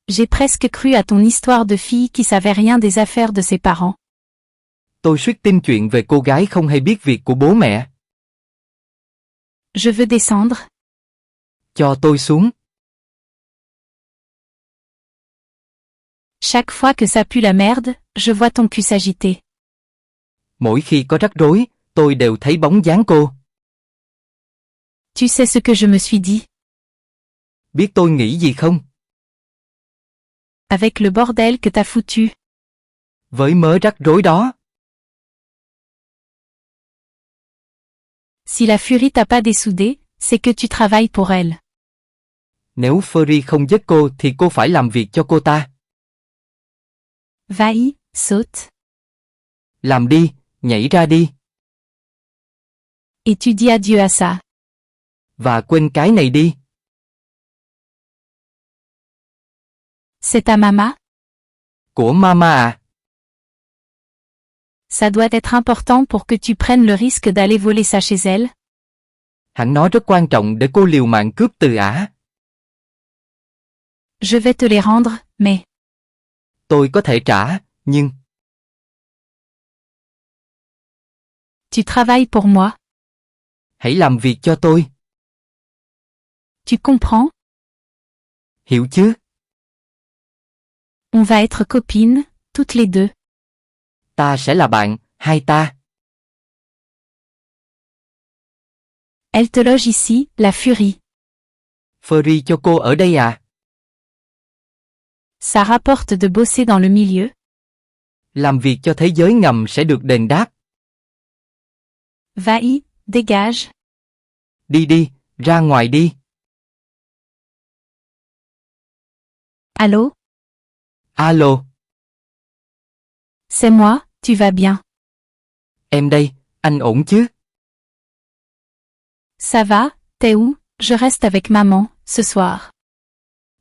S2: J'ai presque cru à ton histoire de fille qui savait rien des affaires de ses parents.
S1: Tôi suýt tin chuyện về cô gái không hay biết việc của bố mẹ.
S2: Je veux descendre.
S1: Cho tôi xuống.
S2: Chaque fois que ça pue la merde, je vois ton cul s'agiter.
S1: Mỗi khi có rắc rối, tôi đều thấy bóng dáng cô.
S2: Tu sais ce que je me suis dit?
S1: Biết tôi nghĩ gì không?
S2: Avec le bordel que t'as foutu.
S1: Với mớ rắc rối đó.
S2: Si la furie t'a pas dessoudé, c'est que tu travailles pour elle.
S1: Nếu Fury không giết cô thì cô phải làm việc cho cô ta.
S2: Vas-y, saute.
S1: Làm đi, nhảy ra đi.
S2: Et tu dis adieu à ça.
S1: Và quên cái này đi.
S2: C'est ta mama?
S1: Của mama à?
S2: Ça doit être important pour que tu prennes le risque d'aller voler ça chez elle.
S1: Hẳn nó rất quan trọng để cô liều mạng cướp từ ả.
S2: Je vais te les rendre, mais...
S1: Tôi có thể trả, nhưng...
S2: Tu travailles pour moi.
S1: Hãy làm việc cho tôi.
S2: Tu comprends?
S1: Hiểu chứ?
S2: On va être copines, toutes les deux.
S1: Ta sẽ là bạn, hai ta.
S2: Elle te loge ici, la furie.
S1: Fury cho cô ở đây à?
S2: Ça rapporte de bosser dans le milieu.
S1: Làm việc cho thế giới ngầm sẽ được đền đáp.
S2: Va-y, dégage.
S1: Đi đi, ra ngoài đi.
S2: Allô?
S1: Alo,
S2: C'est moi, tu vas bien.
S1: em đây, anh ổn chứ?
S2: Ça va, t'es où? Je reste avec maman, ce soir.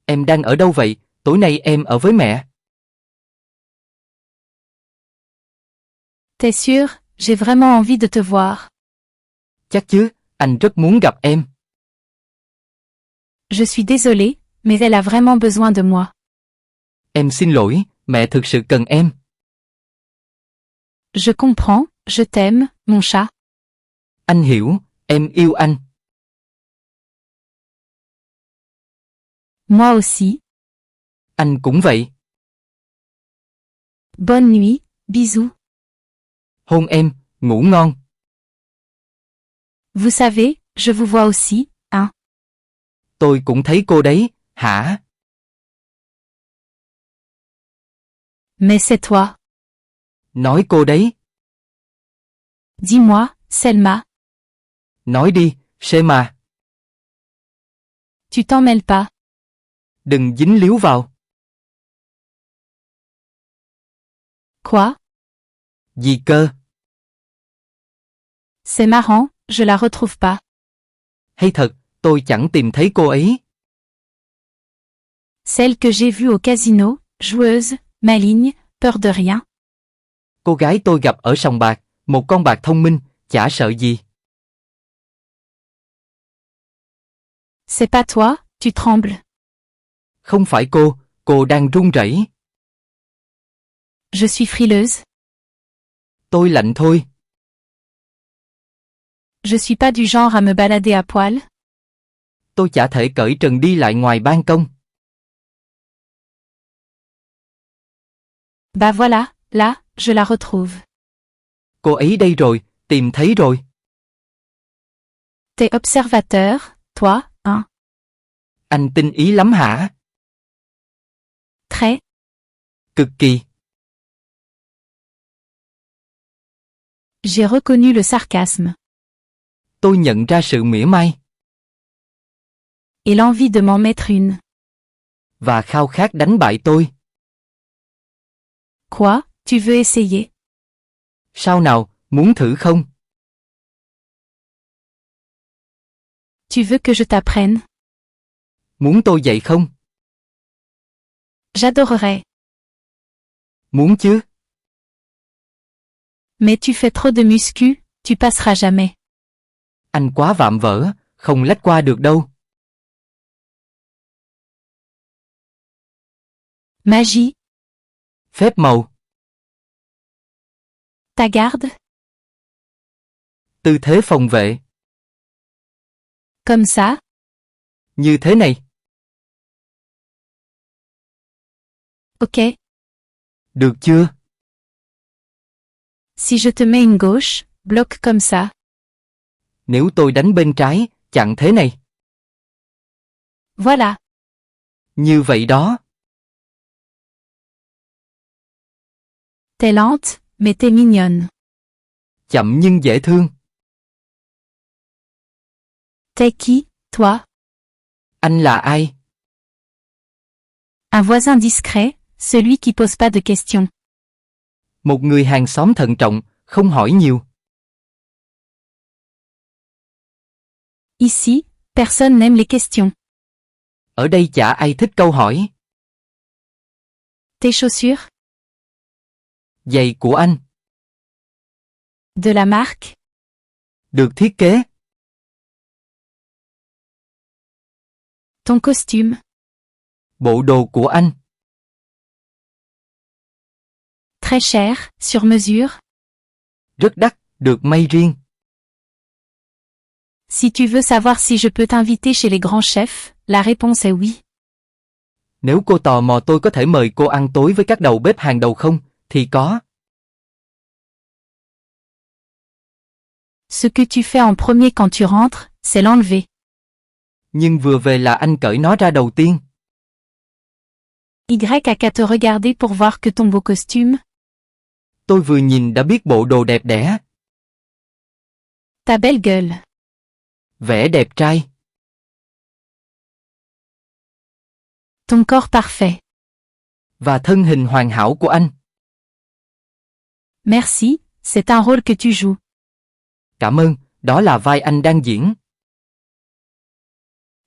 S1: Em đang ở đâu vậy? Tối nay em ở với mẹ.
S2: T'es sûr, j'ai vraiment envie de te voir.
S1: Chắc chứ, anh rất muốn gặp em.
S2: Je suis désolée, mais elle a vraiment besoin de moi.
S1: Em xin lỗi, mẹ thực sự cần em.
S2: Je comprends, je t'aime, mon chat.
S1: Anh hiểu, em yêu anh.
S2: Moi aussi.
S1: Anh cũng vậy.
S2: Bonne nuit, bisous.
S1: Hôn em, ngủ ngon.
S2: Vous savez, je vous vois aussi, hein.
S1: Tôi cũng thấy cô đấy, hả?
S2: Mais c'est toi.
S1: Nói cô đấy.
S2: Dis-moi, Selma.
S1: Nói đi, Shema.
S2: Tu t'en mêles pas.
S1: Đừng dính líu vào.
S2: Quoi?
S1: Gì cơ?
S2: C'est marrant, je la retrouve pas.
S1: Hay thật, tôi chẳng tìm thấy cô ấy.
S2: Celle que j'ai vue au casino, joueuse, maligne, peur de rien.
S1: Cô gái tôi gặp ở sòng bạc, một con bạc thông minh, chả sợ gì.
S2: C'est pas toi, tu trembles.
S1: Không phải cô đang run rẩy.
S2: Je suis frileuse.
S1: Tôi lạnh thôi.
S2: Je suis pas du genre à me balader à poil.
S1: Tôi chả thể cởi trần đi lại ngoài ban công.
S2: Bah voilà, là, je la retrouve.
S1: Cô ấy đây rồi, tìm thấy rồi.
S2: T'es observateur, toi, hein?
S1: Anh tinh ý lắm hả?
S2: Très.
S1: Cực kỳ.
S2: J'ai reconnu le sarcasme.
S1: Tôi nhận ra sự mỉa mai.
S2: Et l'envie de m'en mettre une.
S1: Và khao khát đánh bại tôi.
S2: Quoi, tu veux essayer?
S1: Sao nào, muốn thử không?
S2: Tu veux que je t'apprenne?
S1: Muốn tôi dạy không?
S2: J'adorerais.
S1: Muốn chứ.
S2: Mais tu fais trop de muscu, tu passeras jamais.
S1: Anh quá vạm vỡ, không lách qua được đâu.
S2: Magie.
S1: Phép màu.
S2: Ta garde.
S1: Tư thế phòng vệ.
S2: Comme ça.
S1: Như thế này.
S2: Ok.
S1: Được chưa?
S2: Si je te mets une gauche, bloque comme ça.
S1: Nếu tôi đánh bên trái, chặn thế này.
S2: Voilà.
S1: Như vậy đó.
S2: T'es lente, mais t'es mignonne.
S1: Chậm nhưng dễ thương.
S2: T'es qui, toi?
S1: Anh là ai?
S2: Un voisin discret, celui qui pose pas de questions.
S1: Một người hàng xóm thận trọng, không hỏi nhiều.
S2: Ici, personne n'aime les questions.
S1: Ở đây chả ai thích câu hỏi.
S2: Tes chaussures?
S1: Giày của anh.
S2: De la marque?
S1: Được thiết kế.
S2: Ton costume?
S1: Bộ đồ của anh.
S2: Très cher, sur mesure?
S1: Rất đắt, được may riêng.
S2: Si tu veux savoir si je peux t'inviter chez les grands chefs, la réponse est oui.
S1: Nếu cô tò mò tôi có thể mời cô ăn tối với các đầu bếp hàng đầu không, thì có.
S2: Ce que tu fais en premier quand tu rentres, c'est l'enlever.
S1: Nhưng vừa về là anh cởi nó ra đầu tiên.
S2: Y a qu'à te regarder pour voir que ton beau costume.
S1: Tôi vừa nhìn đã biết bộ đồ đẹp đẽ.
S2: Ta belle gueule.
S1: Vẻ đẹp trai.
S2: Ton corps parfait.
S1: Và thân hình hoàn hảo của anh.
S2: Merci, c'est un rôle que tu joues.
S1: Cảm ơn, đó là vai anh đang diễn.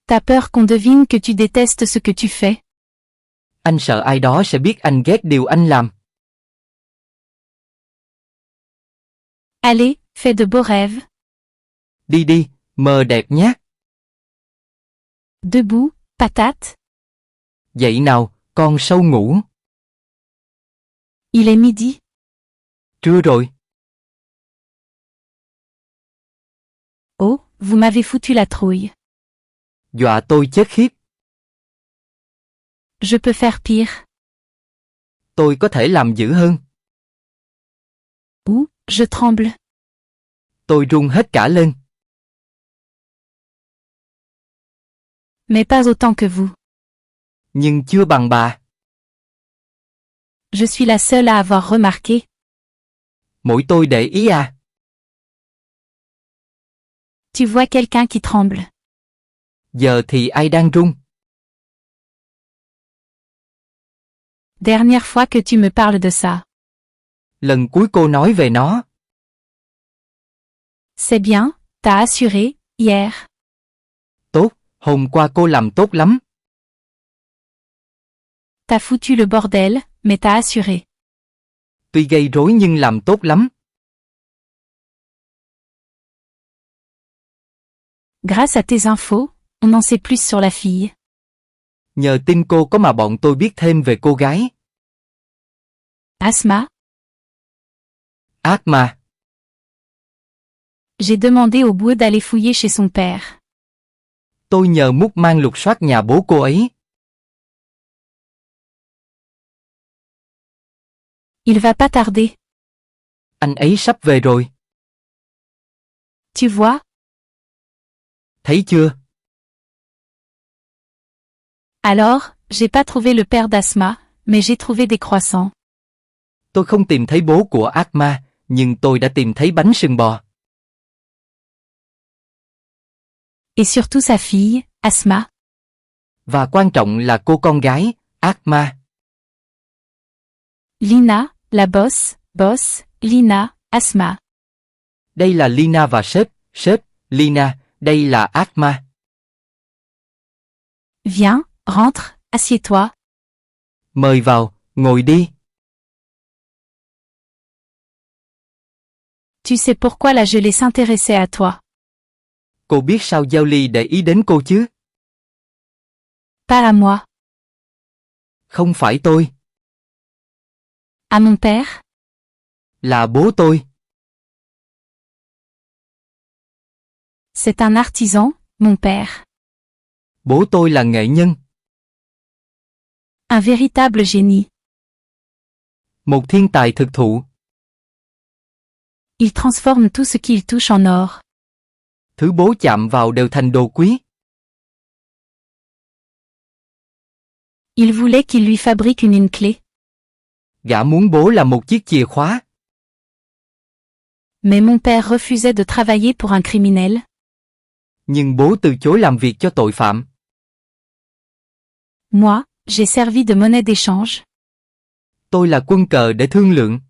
S2: T'as peur qu'on devine que tu détestes ce que tu fais.
S1: Anh sợ ai đó sẽ biết anh ghét điều anh làm.
S2: Allez, fais de beaux rêves.
S1: Đi đi, mơ đẹp nhé.
S2: Debout, patate.
S1: Dậy nào, con sâu ngủ.
S2: Il est midi.
S1: Trưa rồi.
S2: Oh, vous m'avez foutu la trouille.
S1: Dọa tôi chết khiếp.
S2: Je peux faire pire.
S1: Tôi có thể làm dữ hơn.
S2: Ou, je tremble.
S1: Tôi run hết cả lên.
S2: Mais pas autant que vous.
S1: Nhưng chưa bằng bà.
S2: Je suis la seule à avoir remarqué.
S1: Mỗi tôi để ý à.
S2: Tu vois quelqu'un qui tremble.
S1: Giờ thì ai đang run?
S2: Dernière fois que tu me parles de ça.
S1: Lần cuối cô nói về nó.
S2: C'est bien, t'as assuré, hier.
S1: Tốt, hôm qua cô làm tốt lắm.
S2: T'as foutu le bordel, mais t'as assuré.
S1: Tuy gây rối nhưng làm tốt lắm.
S2: Grâce à tes infos, on en sait plus sur la fille.
S1: Nhờ tin cô có mà bọn tôi biết thêm về cô gái.
S2: Asma,
S1: Ác mà.
S2: j'ai demandé au boueux d'aller fouiller chez son père.
S1: Tôi nhờ Múc mang lục soát nhà bố cô ấy.
S2: Il va pas tarder.
S1: Anh ấy sắp về rồi.
S2: Tu vois,
S1: Thấy chưa?
S2: alors, j'ai pas trouvé le père d'Asma, mais j'ai trouvé des croissants.
S1: Tôi không tìm thấy bố của ác ma, nhưng tôi đã tìm thấy bánh sừng bò.
S2: Et surtout sa fille, Asma.
S1: Và quan trọng là cô con gái, ác ma.
S2: Lina, la boss, Lina, Asma.
S1: Đây là Lina và sếp, Lina, đây là ác ma.
S2: Viens, rentre, assieds-toi.
S1: Mời vào, ngồi đi.
S2: Tu sais pourquoi la gelée s'intéressait à toi.
S1: Cô biết sao Giao Ly để ý đến cô chứ?
S2: Pas à moi.
S1: Không phải tôi.
S2: À mon père.
S1: Là bố tôi.
S2: C'est un artisan, mon père.
S1: Bố tôi là nghệ nhân.
S2: Un véritable génie.
S1: Một thiên tài thực thụ.
S2: Il transforme tout ce qu'il touche en or.
S1: Thứ bố chạm vào đều thành đồ quý.
S2: Il voulait qu'il lui fabrique une clé.
S1: Gã muốn bố là một chiếc chìa khóa.
S2: Mais mon père refusait de travailler pour un criminel.
S1: Nhưng bố từ chối làm việc cho tội phạm.
S2: Moi, j'ai servi de monnaie d'échange.
S1: Tôi là quân cờ để thương lượng.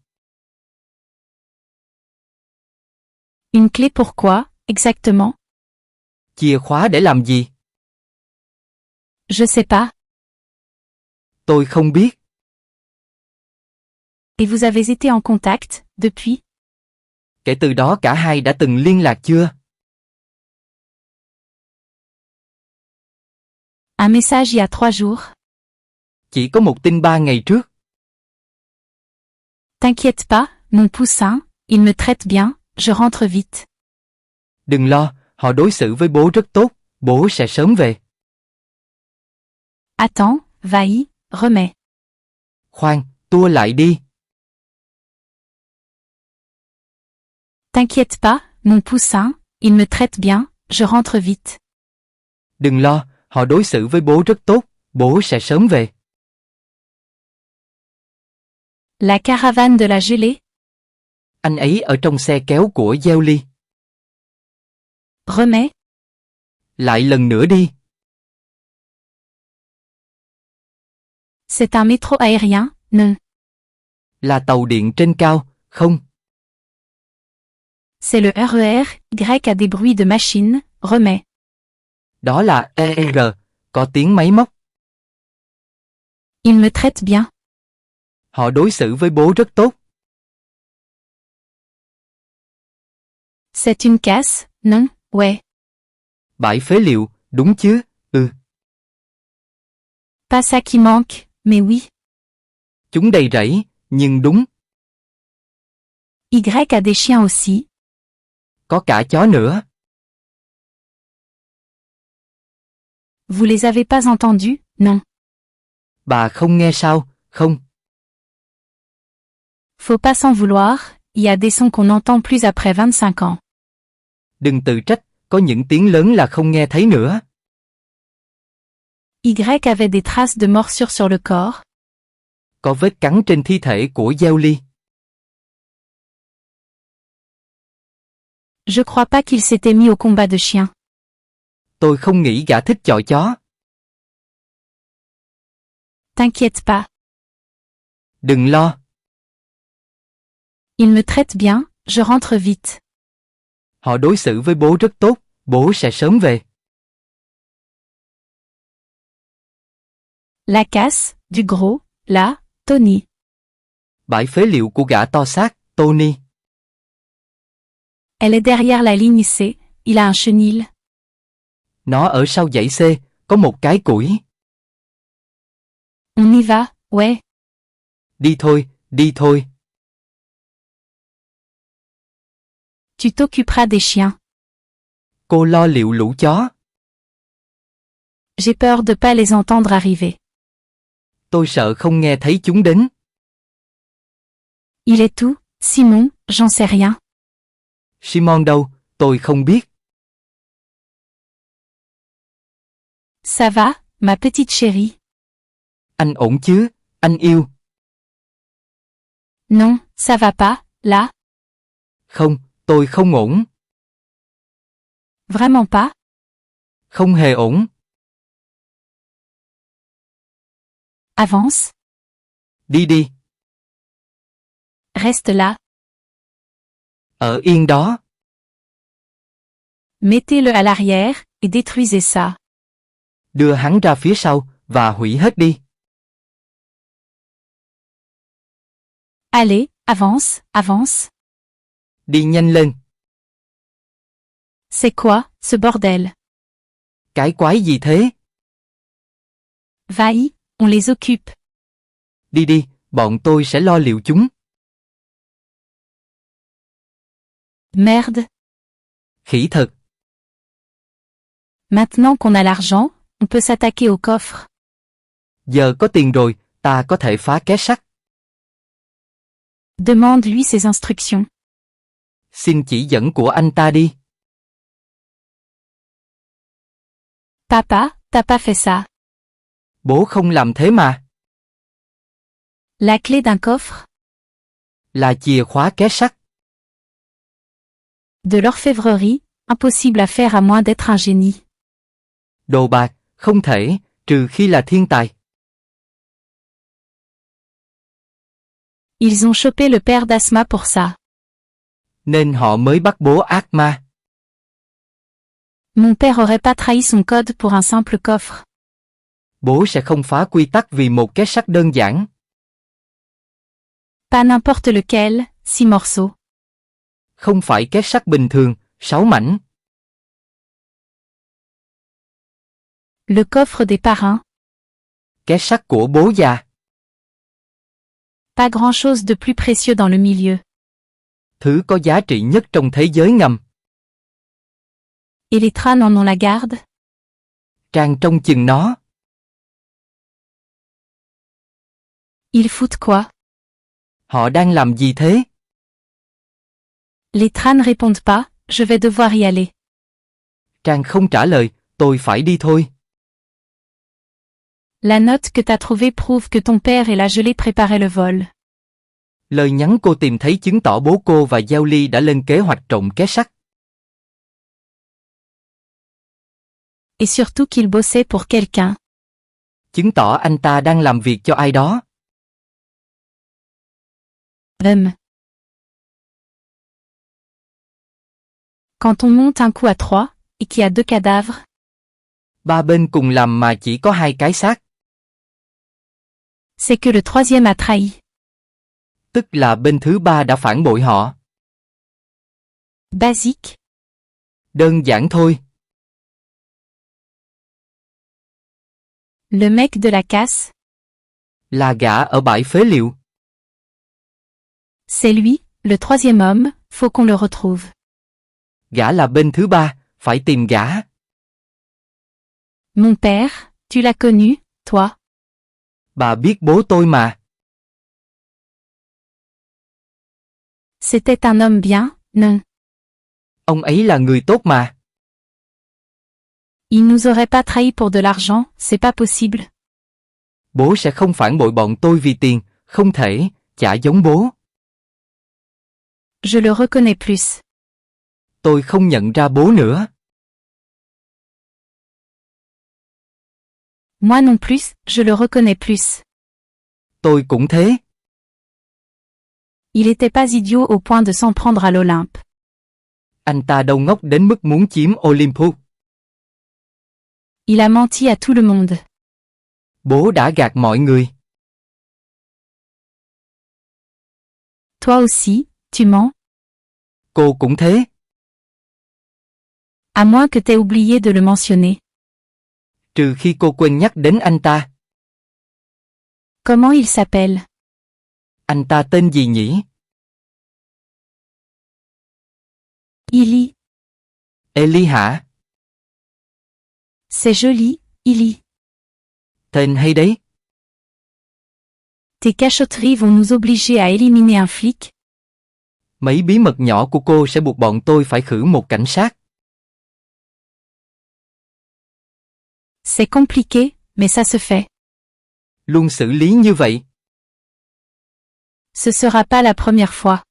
S2: Une clé pourquoi, exactement?
S1: Chìa khóa để làm gì?
S2: Je sais pas.
S1: Tôi không biết.
S2: Et vous avez été en contact, depuis?
S1: Kể từ đó cả hai đã từng liên lạc chưa?
S2: Un message il y a 3 jours.
S1: Chỉ có một tin 3 ngày trước.
S2: T'inquiète pas, mon poussin, il me traite bien, je rentre vite.
S1: Đừng lo, họ đối xử với bố rất tốt, bố sẽ sớm về.
S2: Attends, vas-y, remets.
S1: Khoan, tua lại đi.
S2: T'inquiète pas, mon poussin, il me traite bien, je rentre vite.
S1: Đừng lo, họ đối xử với bố rất tốt, bố sẽ sớm về.
S2: La caravane de la gelée.
S1: Anh ấy ở trong xe kéo của Giao Ly.
S2: Remets.
S1: Lại lần nữa đi.
S2: C'est un métro aérien, non.
S1: Là tàu điện trên cao, không.
S2: C'est le RER, Y a des bruits de machine, remets.
S1: Đó là ER, có tiếng máy móc.
S2: Il me traite bien.
S1: Họ đối xử với bố rất tốt.
S2: C'est une casse, non, ouais.
S1: Bãi phế liệu, đúng chứ,
S2: Pas ça qui manque, mais oui.
S1: Chúng đầy rẫy, nhưng đúng,
S2: Y a des chiens aussi.
S1: có cả chó nữa.
S2: Vous les avez pas entendus, non.
S1: Bà không nghe sao, không?
S2: Faut pas s'en vouloir, y a des sons qu'on n'entend plus après 25 ans.
S1: Đừng tự trách, có những tiếng lớn là không nghe thấy nữa.
S2: Y avait des traces de morsures sur le corps.
S1: Có vết cắn trên thi thể của Giao Ly.
S2: Je crois pas qu'il s'était mis au combat de chiens.
S1: Tôi không nghĩ gã thích chọi chó.
S2: T'inquiète pas.
S1: Đừng lo.
S2: Il me traite bien, je rentre vite.
S1: Họ đối xử với bố rất tốt, bố sẽ sớm về.
S2: La casse, du gros, là, Tony.
S1: Bãi phế liệu của gã to xác, Tony.
S2: Elle est derrière la ligne C, il a un chenil.
S1: Nó ở sau dãy C, có một cái củi.
S2: On y va, ouais.
S1: Đi thôi, đi thôi.
S2: Tu t'occuperas des chiens.
S1: Cô lo liệu lũ chó.
S2: J'ai peur de pas les entendre arriver.
S1: Tôi sợ không nghe thấy chúng đến.
S2: Il est où, Simon, j'en sais rien.
S1: Simon đâu, tôi không biết.
S2: Ça va, ma petite chérie.
S1: Anh ổn chứ, anh yêu.
S2: Non, ça va pas, là.
S1: Không, tôi không ổn.
S2: Vraiment pas.
S1: Không hề ổn.
S2: Avance.
S1: Đi đi.
S2: Reste là.
S1: Ở yên đó.
S2: Mettez-le à l'arrière, et détruisez ça.
S1: Đưa hắn ra phía sau, và hủy hết đi.
S2: Allez, avance, avance.
S1: Đi nhanh lên.
S2: C'est quoi, ce bordel?
S1: Cái quái gì thế?
S2: Va-y, on les occupe.
S1: Đi đi, bọn tôi sẽ lo liệu chúng.
S2: Merde.
S1: Khỉ thật.
S2: Maintenant qu'on a l'argent, on peut s'attaquer au coffre.
S1: Giờ có tiền rồi, ta có thể phá két sắt.
S2: Demande-lui ses instructions.
S1: Xin chỉ dẫn của anh ta đi.
S2: Papa, t'as pas fait ça.
S1: Bố không làm thế mà.
S2: La clé d'un coffre?
S1: Là chìa khóa két sắt.
S2: De l'orfèvrerie, impossible à faire à moins d'être un génie.
S1: Đồ bạc, không thể, trừ khi là thiên tài.
S2: Ils ont chopé le père d'Asma pour ça.
S1: Nên họ mới bắt bố ác ma.
S2: Mon père aurait pas trahi son code pour un simple coffre.
S1: Bố sẽ không phá quy tắc vì một két sắt đơn giản.
S2: Pas n'importe lequel, 6 morceaux.
S1: Không phải két sắt bình thường, 6 mảnh.
S2: Le coffre des parrains.
S1: Két sắt của bố già.
S2: Pas grand-chose de plus précieux dans le milieu.
S1: Thứ có giá trị nhất trong thế giới ngầm.
S2: Et les Tran en ont la garde?
S1: Trang trông chừng nó.
S2: Ils foutent quoi?
S1: Họ đang làm gì thế?
S2: Les Tran répondent pas, je vais devoir y aller.
S1: Trang không trả lời, tôi phải đi thôi.
S2: La note que t'as trouvée prouve que ton père et la gelée préparaient le vol.
S1: Lời nhắn cô tìm thấy chứng tỏ bố cô và Giao Ly đã lên kế hoạch trộm két sắt.
S2: Et surtout qu'il bossait pour quelqu'un.
S1: Chứng tỏ anh ta đang làm việc cho ai đó.
S2: Quand on monte un coup à 3, et qu'il y a 2 cadavres.
S1: Ba bên cùng làm mà chỉ có 2 cái xác.
S2: C'est que le troisième a trahi.
S1: Tức là bên thứ ba đã phản bội họ.
S2: Basique.
S1: Đơn giản thôi.
S2: Le mec de la casse.
S1: Là gã ở bãi phế liệu.
S2: C'est lui, le troisième homme, faut qu'on le retrouve.
S1: Gã là bên thứ ba, phải tìm gã.
S2: Mon père, tu l'as connu, toi.
S1: Bà biết bố tôi mà.
S2: C'était un homme bien, non.
S1: Ông ấy là người tốt mà.
S2: Il nous aurait pas trahi pour de l'argent, c'est pas possible.
S1: Bố sẽ không phản bội bọn tôi vì tiền, không thể, chả giống bố.
S2: Je le reconnais plus.
S1: Tôi không nhận ra bố nữa.
S2: Moi non plus, je le reconnais plus.
S1: Tôi cũng thế.
S2: Il était pas idiot au point de s'en prendre à l'Olympe.
S1: Anh ta đâu ngốc đến mức muốn chiếm Olympus.
S2: Il a menti à tout le monde.
S1: Bố đã gạt mọi người.
S2: Toi aussi, tu mens.
S1: Cô cũng thế.
S2: À moins que t'aies oublié de le mentionner.
S1: Trừ khi cô quên nhắc đến anh ta.
S2: Comment il s'appelle?
S1: Anh ta tên gì nhỉ?
S2: Illy.
S1: Eli hả?
S2: C'est joli, Illy.
S1: Tên hay đấy.
S2: Tes cachotteries vont nous obliger à éliminer un flic.
S1: Mấy bí mật nhỏ của cô sẽ buộc bọn tôi phải khử một cảnh sát.
S2: C'est compliqué, mais ça se fait.
S1: Luôn xử lý như vậy.
S2: Ce sera pas la première fois.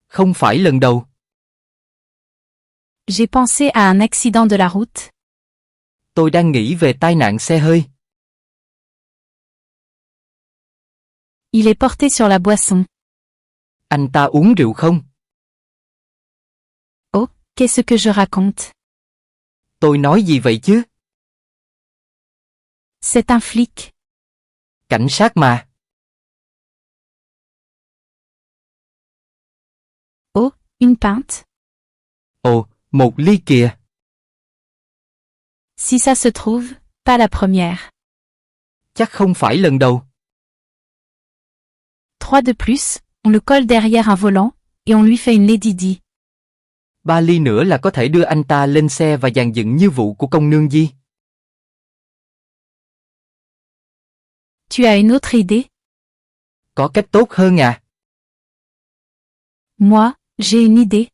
S1: Không phải lần đầu.
S2: J'ai pensé à un accident de la route.
S1: Tôi đang nghĩ về tai nạn xe hơi.
S2: Il est porté sur la boisson.
S1: Anh ta uống rượu không?
S2: Oh, qu'est-ce que je raconte?
S1: Tôi nói gì vậy chứ?
S2: C'est un flic.
S1: Cảnh sát mà.
S2: Oh, une pinte.
S1: Ồ, một ly kìa.
S2: Si ça se trouve, pas la première.
S1: Chắc không phải lần đầu.
S2: 3 de plus, on le colle derrière un volant, et on lui fait une Lady Di.
S1: 3 ly nữa là có thể đưa anh ta lên xe và dàn dựng như vụ của công nương Di.
S2: Tu as une autre idée?
S1: Có cách tốt hơn à?
S2: Moi, j'ai une idée.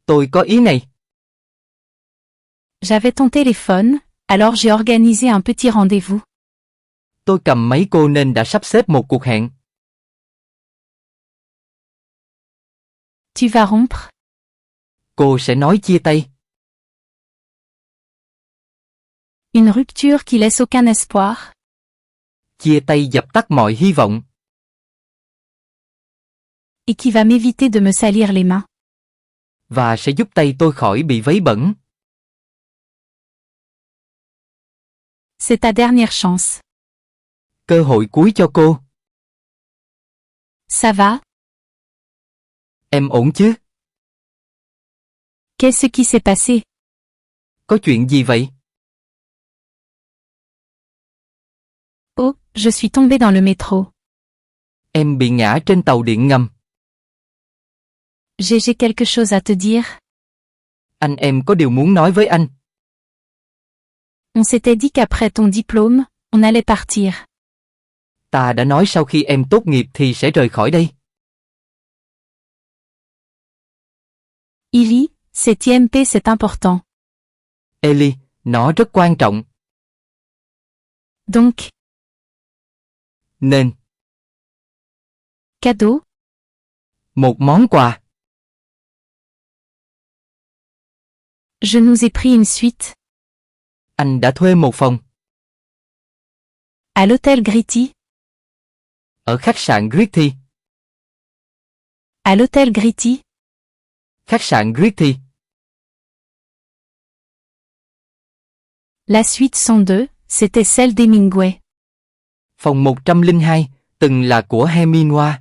S1: Tôi có ý này.
S2: J'avais ton téléphone, alors j'ai organisé un petit rendez-vous.
S1: Tôi cầm máy cô nên đã sắp xếp một cuộc hẹn.
S2: Tu vas rompre?
S1: Cô sẽ nói chia tay.
S2: Une rupture qui laisse aucun espoir.
S1: Chia tay dập tắt mọi hy vọng.
S2: Et qui va m'éviter de me salir les mains.
S1: Và sẽ giúp tay tôi khỏi bị vấy bẩn.
S2: C'est ta dernière chance.
S1: Cơ hội cuối cho cô.
S2: Ça va?
S1: Em ổn chứ?
S2: Qu'est-ce qui s'est passé?
S1: Có chuyện gì vậy?
S2: Oh, je suis tombée dans le métro.
S1: Em bị ngã trên tàu điện ngầm.
S2: J'ai quelque chose à te dire.
S1: Anh em có điều muốn nói với anh.
S2: On s'était dit qu'après ton diplôme, on allait partir.
S1: Ta đã nói sau khi em tốt nghiệp thì sẽ rời khỏi đây.
S2: Illy, cet IMP c'est important.
S1: Eli, nó rất quan trọng.
S2: Donc,
S1: Nên,
S2: cadeau?
S1: một món quà.
S2: Je nous ai pris une suite.
S1: Anh đã thuê một phòng.
S2: À l'hôtel Gritti.
S1: Ở khách sạn Gritti.
S2: À l'hôtel Gritti.
S1: Khách sạn Gritti.
S2: La suite 102, c'était celle d'Hemingway.
S1: Phòng 102, từng là của Hemingway.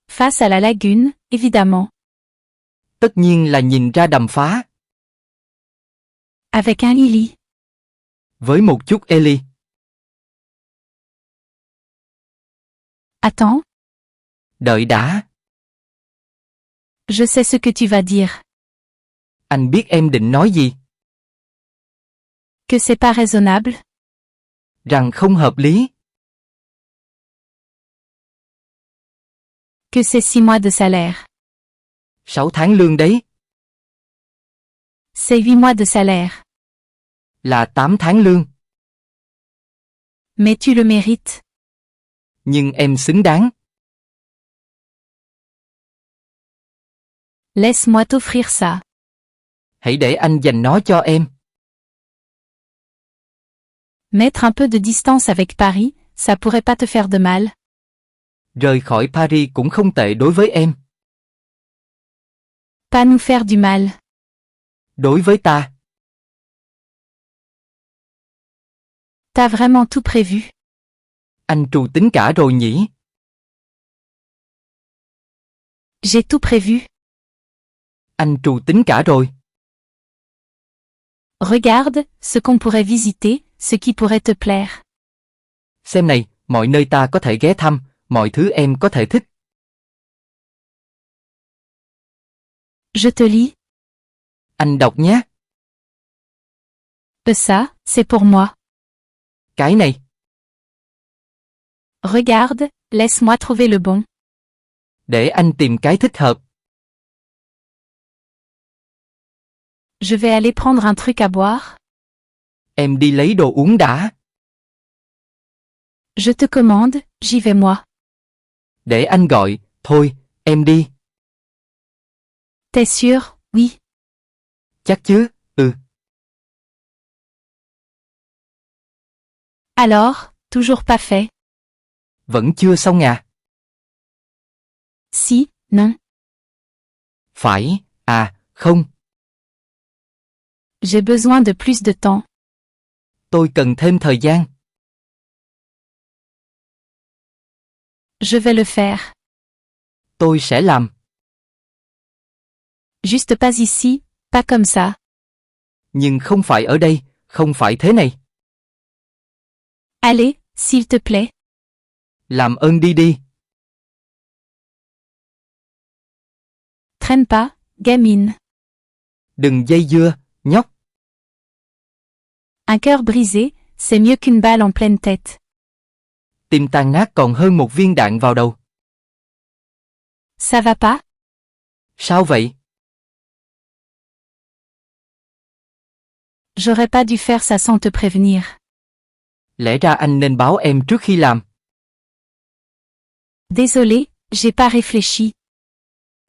S2: face à la lagune, évidemment.
S1: Tất nhiên là nhìn ra đầm phá.
S2: Avec un Lily.
S1: Với một chút Ellie.
S2: Attends,
S1: Đợi đã.
S2: je sais ce que tu vas dire.
S1: Anh biết em định nói gì.
S2: Que c'est pas raisonnable.
S1: Rằng không hợp lý.
S2: Que c'est 6 mois de salaire.
S1: 6 tháng lương đấy.
S2: C'est 8 mois de salaire.
S1: Là 8 tháng lương.
S2: Mais tu le mérites.
S1: Nhưng em xứng đáng.
S2: Laisse-moi t'offrir ça.
S1: Hãy để anh dành nó cho em.
S2: Mettre un peu de distance avec Paris, ça pourrait pas te faire de mal.
S1: Rời khỏi Paris cũng không tệ đối với em.
S2: Pas nous faire du mal.
S1: Đối với ta.
S2: T'as vraiment tout prévu.
S1: Anh trù tính cả rồi nhỉ?
S2: J'ai tout prévu.
S1: Anh trù tính cả rồi.
S2: Regarde, ce qu'on pourrait visiter, ce qui pourrait te plaire.
S1: Xem này, mọi nơi ta có thể ghé thăm, mọi thứ em có thể thích.
S2: Je te lis.
S1: Anh đọc nhé.
S2: Ça, c'est pour moi.
S1: Cái này.
S2: Regarde, laisse-moi trouver le bon.
S1: Để anh tìm cái thích hợp.
S2: Je vais aller prendre un truc à boire.
S1: Em đi lấy đồ uống đã.
S2: Je te commande, j'y vais moi.
S1: Để anh gọi, thôi, em đi.
S2: T'es sûr, oui.
S1: Chắc chứ, ừ.
S2: Alors, toujours pas fait.
S1: Vẫn chưa xong à?
S2: Si, non.
S1: Phải, à, không.
S2: J'ai besoin de plus de temps.
S1: Tôi cần thêm thời gian.
S2: Je vais le faire.
S1: Tôi sẽ làm.
S2: Juste pas ici, pas comme ça.
S1: Nhưng không phải ở đây, không phải thế này.
S2: Allez, s'il te plaît.
S1: Làm ơn đi đi.
S2: Traîne pas, gamine.
S1: Đừng dây dưa, nhóc.
S2: Un cœur brisé, c'est mieux qu'une balle en pleine tête.
S1: Tim tan nát còn hơn một viên đạn vào đầu.
S2: Ça va pas?
S1: Sao vậy?
S2: J'aurais pas dû faire ça sans te prévenir.
S1: Lẽ ra anh nên báo em trước khi làm.
S2: Désolé, j'ai pas réfléchi.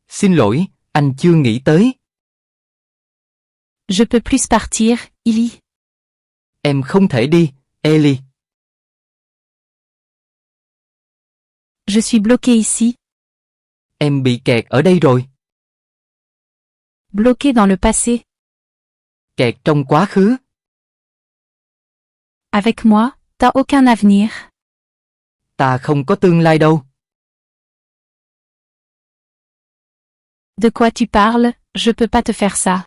S1: Xin lỗi, anh chưa nghĩ tới.
S2: Je peux plus partir, Illy.
S1: Em không thể đi, Ellie.
S2: Je suis bloqué ici.
S1: Em bị kẹt ở đây rồi.
S2: Bloqué dans le passé.
S1: Kẹt trong quá khứ.
S2: Avec moi, t'as aucun avenir.
S1: Ta không có tương lai đâu.
S2: De quoi tu parles, je peux pas te faire ça.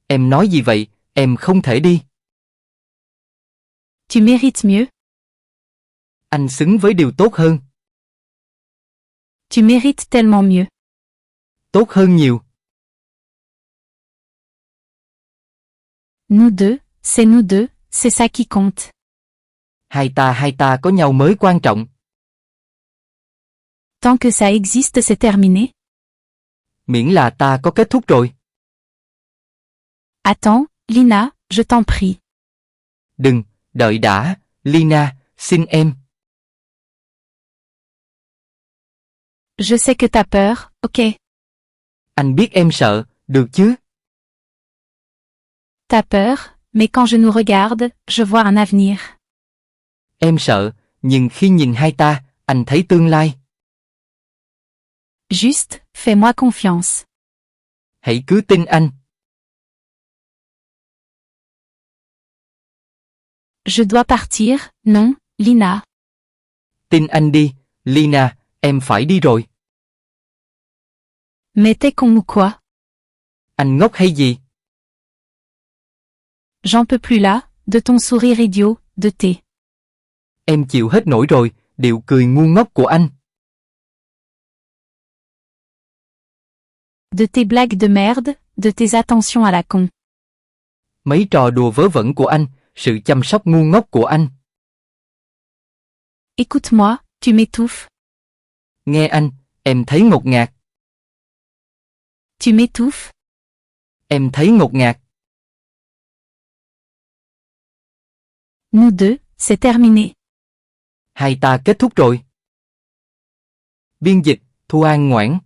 S1: Em nói gì vậy, em không thể đi.
S2: Tu mérites mieux.
S1: Anh xứng với điều tốt hơn.
S2: Tu mérites tellement mieux.
S1: Tốt hơn nhiều.
S2: Nous deux, c'est ça qui compte.
S1: Hai ta có nhau mới quan trọng.
S2: Tant que ça existe, c'est terminé.
S1: Miễn là ta có kết thúc rồi.
S2: Attends, Lina, je t'en prie.
S1: Đừng, đợi đã, Lina, xin em.
S2: Je sais que t'as peur, ok.
S1: Anh biết em sợ, được chứ?
S2: T'as peur, mais quand je nous regarde, je vois un avenir.
S1: Em sợ, nhưng khi nhìn hai ta, anh thấy tương lai.
S2: Juste, fais-moi confiance.
S1: Hãy cứ tin anh.
S2: Je dois partir, non, Lina.
S1: Tin anh đi, Lina, em phải đi rồi.
S2: Mais t'es con ou quoi?
S1: Anh ngốc hay gì?
S2: J'en peux plus là, de ton sourire idiot, de tes.
S1: Em chịu hết nổi rồi, điệu cười ngu ngốc của anh.
S2: De tes blagues de merde, de tes attentions à la con.
S1: Mấy trò đùa vớ vẩn của anh, sự chăm sóc ngu ngốc của anh.
S2: Écoute-moi, tu m'étouffes.
S1: Nghe anh, em thấy ngột ngạt.
S2: Tu m'étouffes.
S1: Em thấy ngột ngạt.
S2: Nous deux, c'est terminé.
S1: Hai ta kết thúc rồi. Biên dịch, Thu An Ngoãn.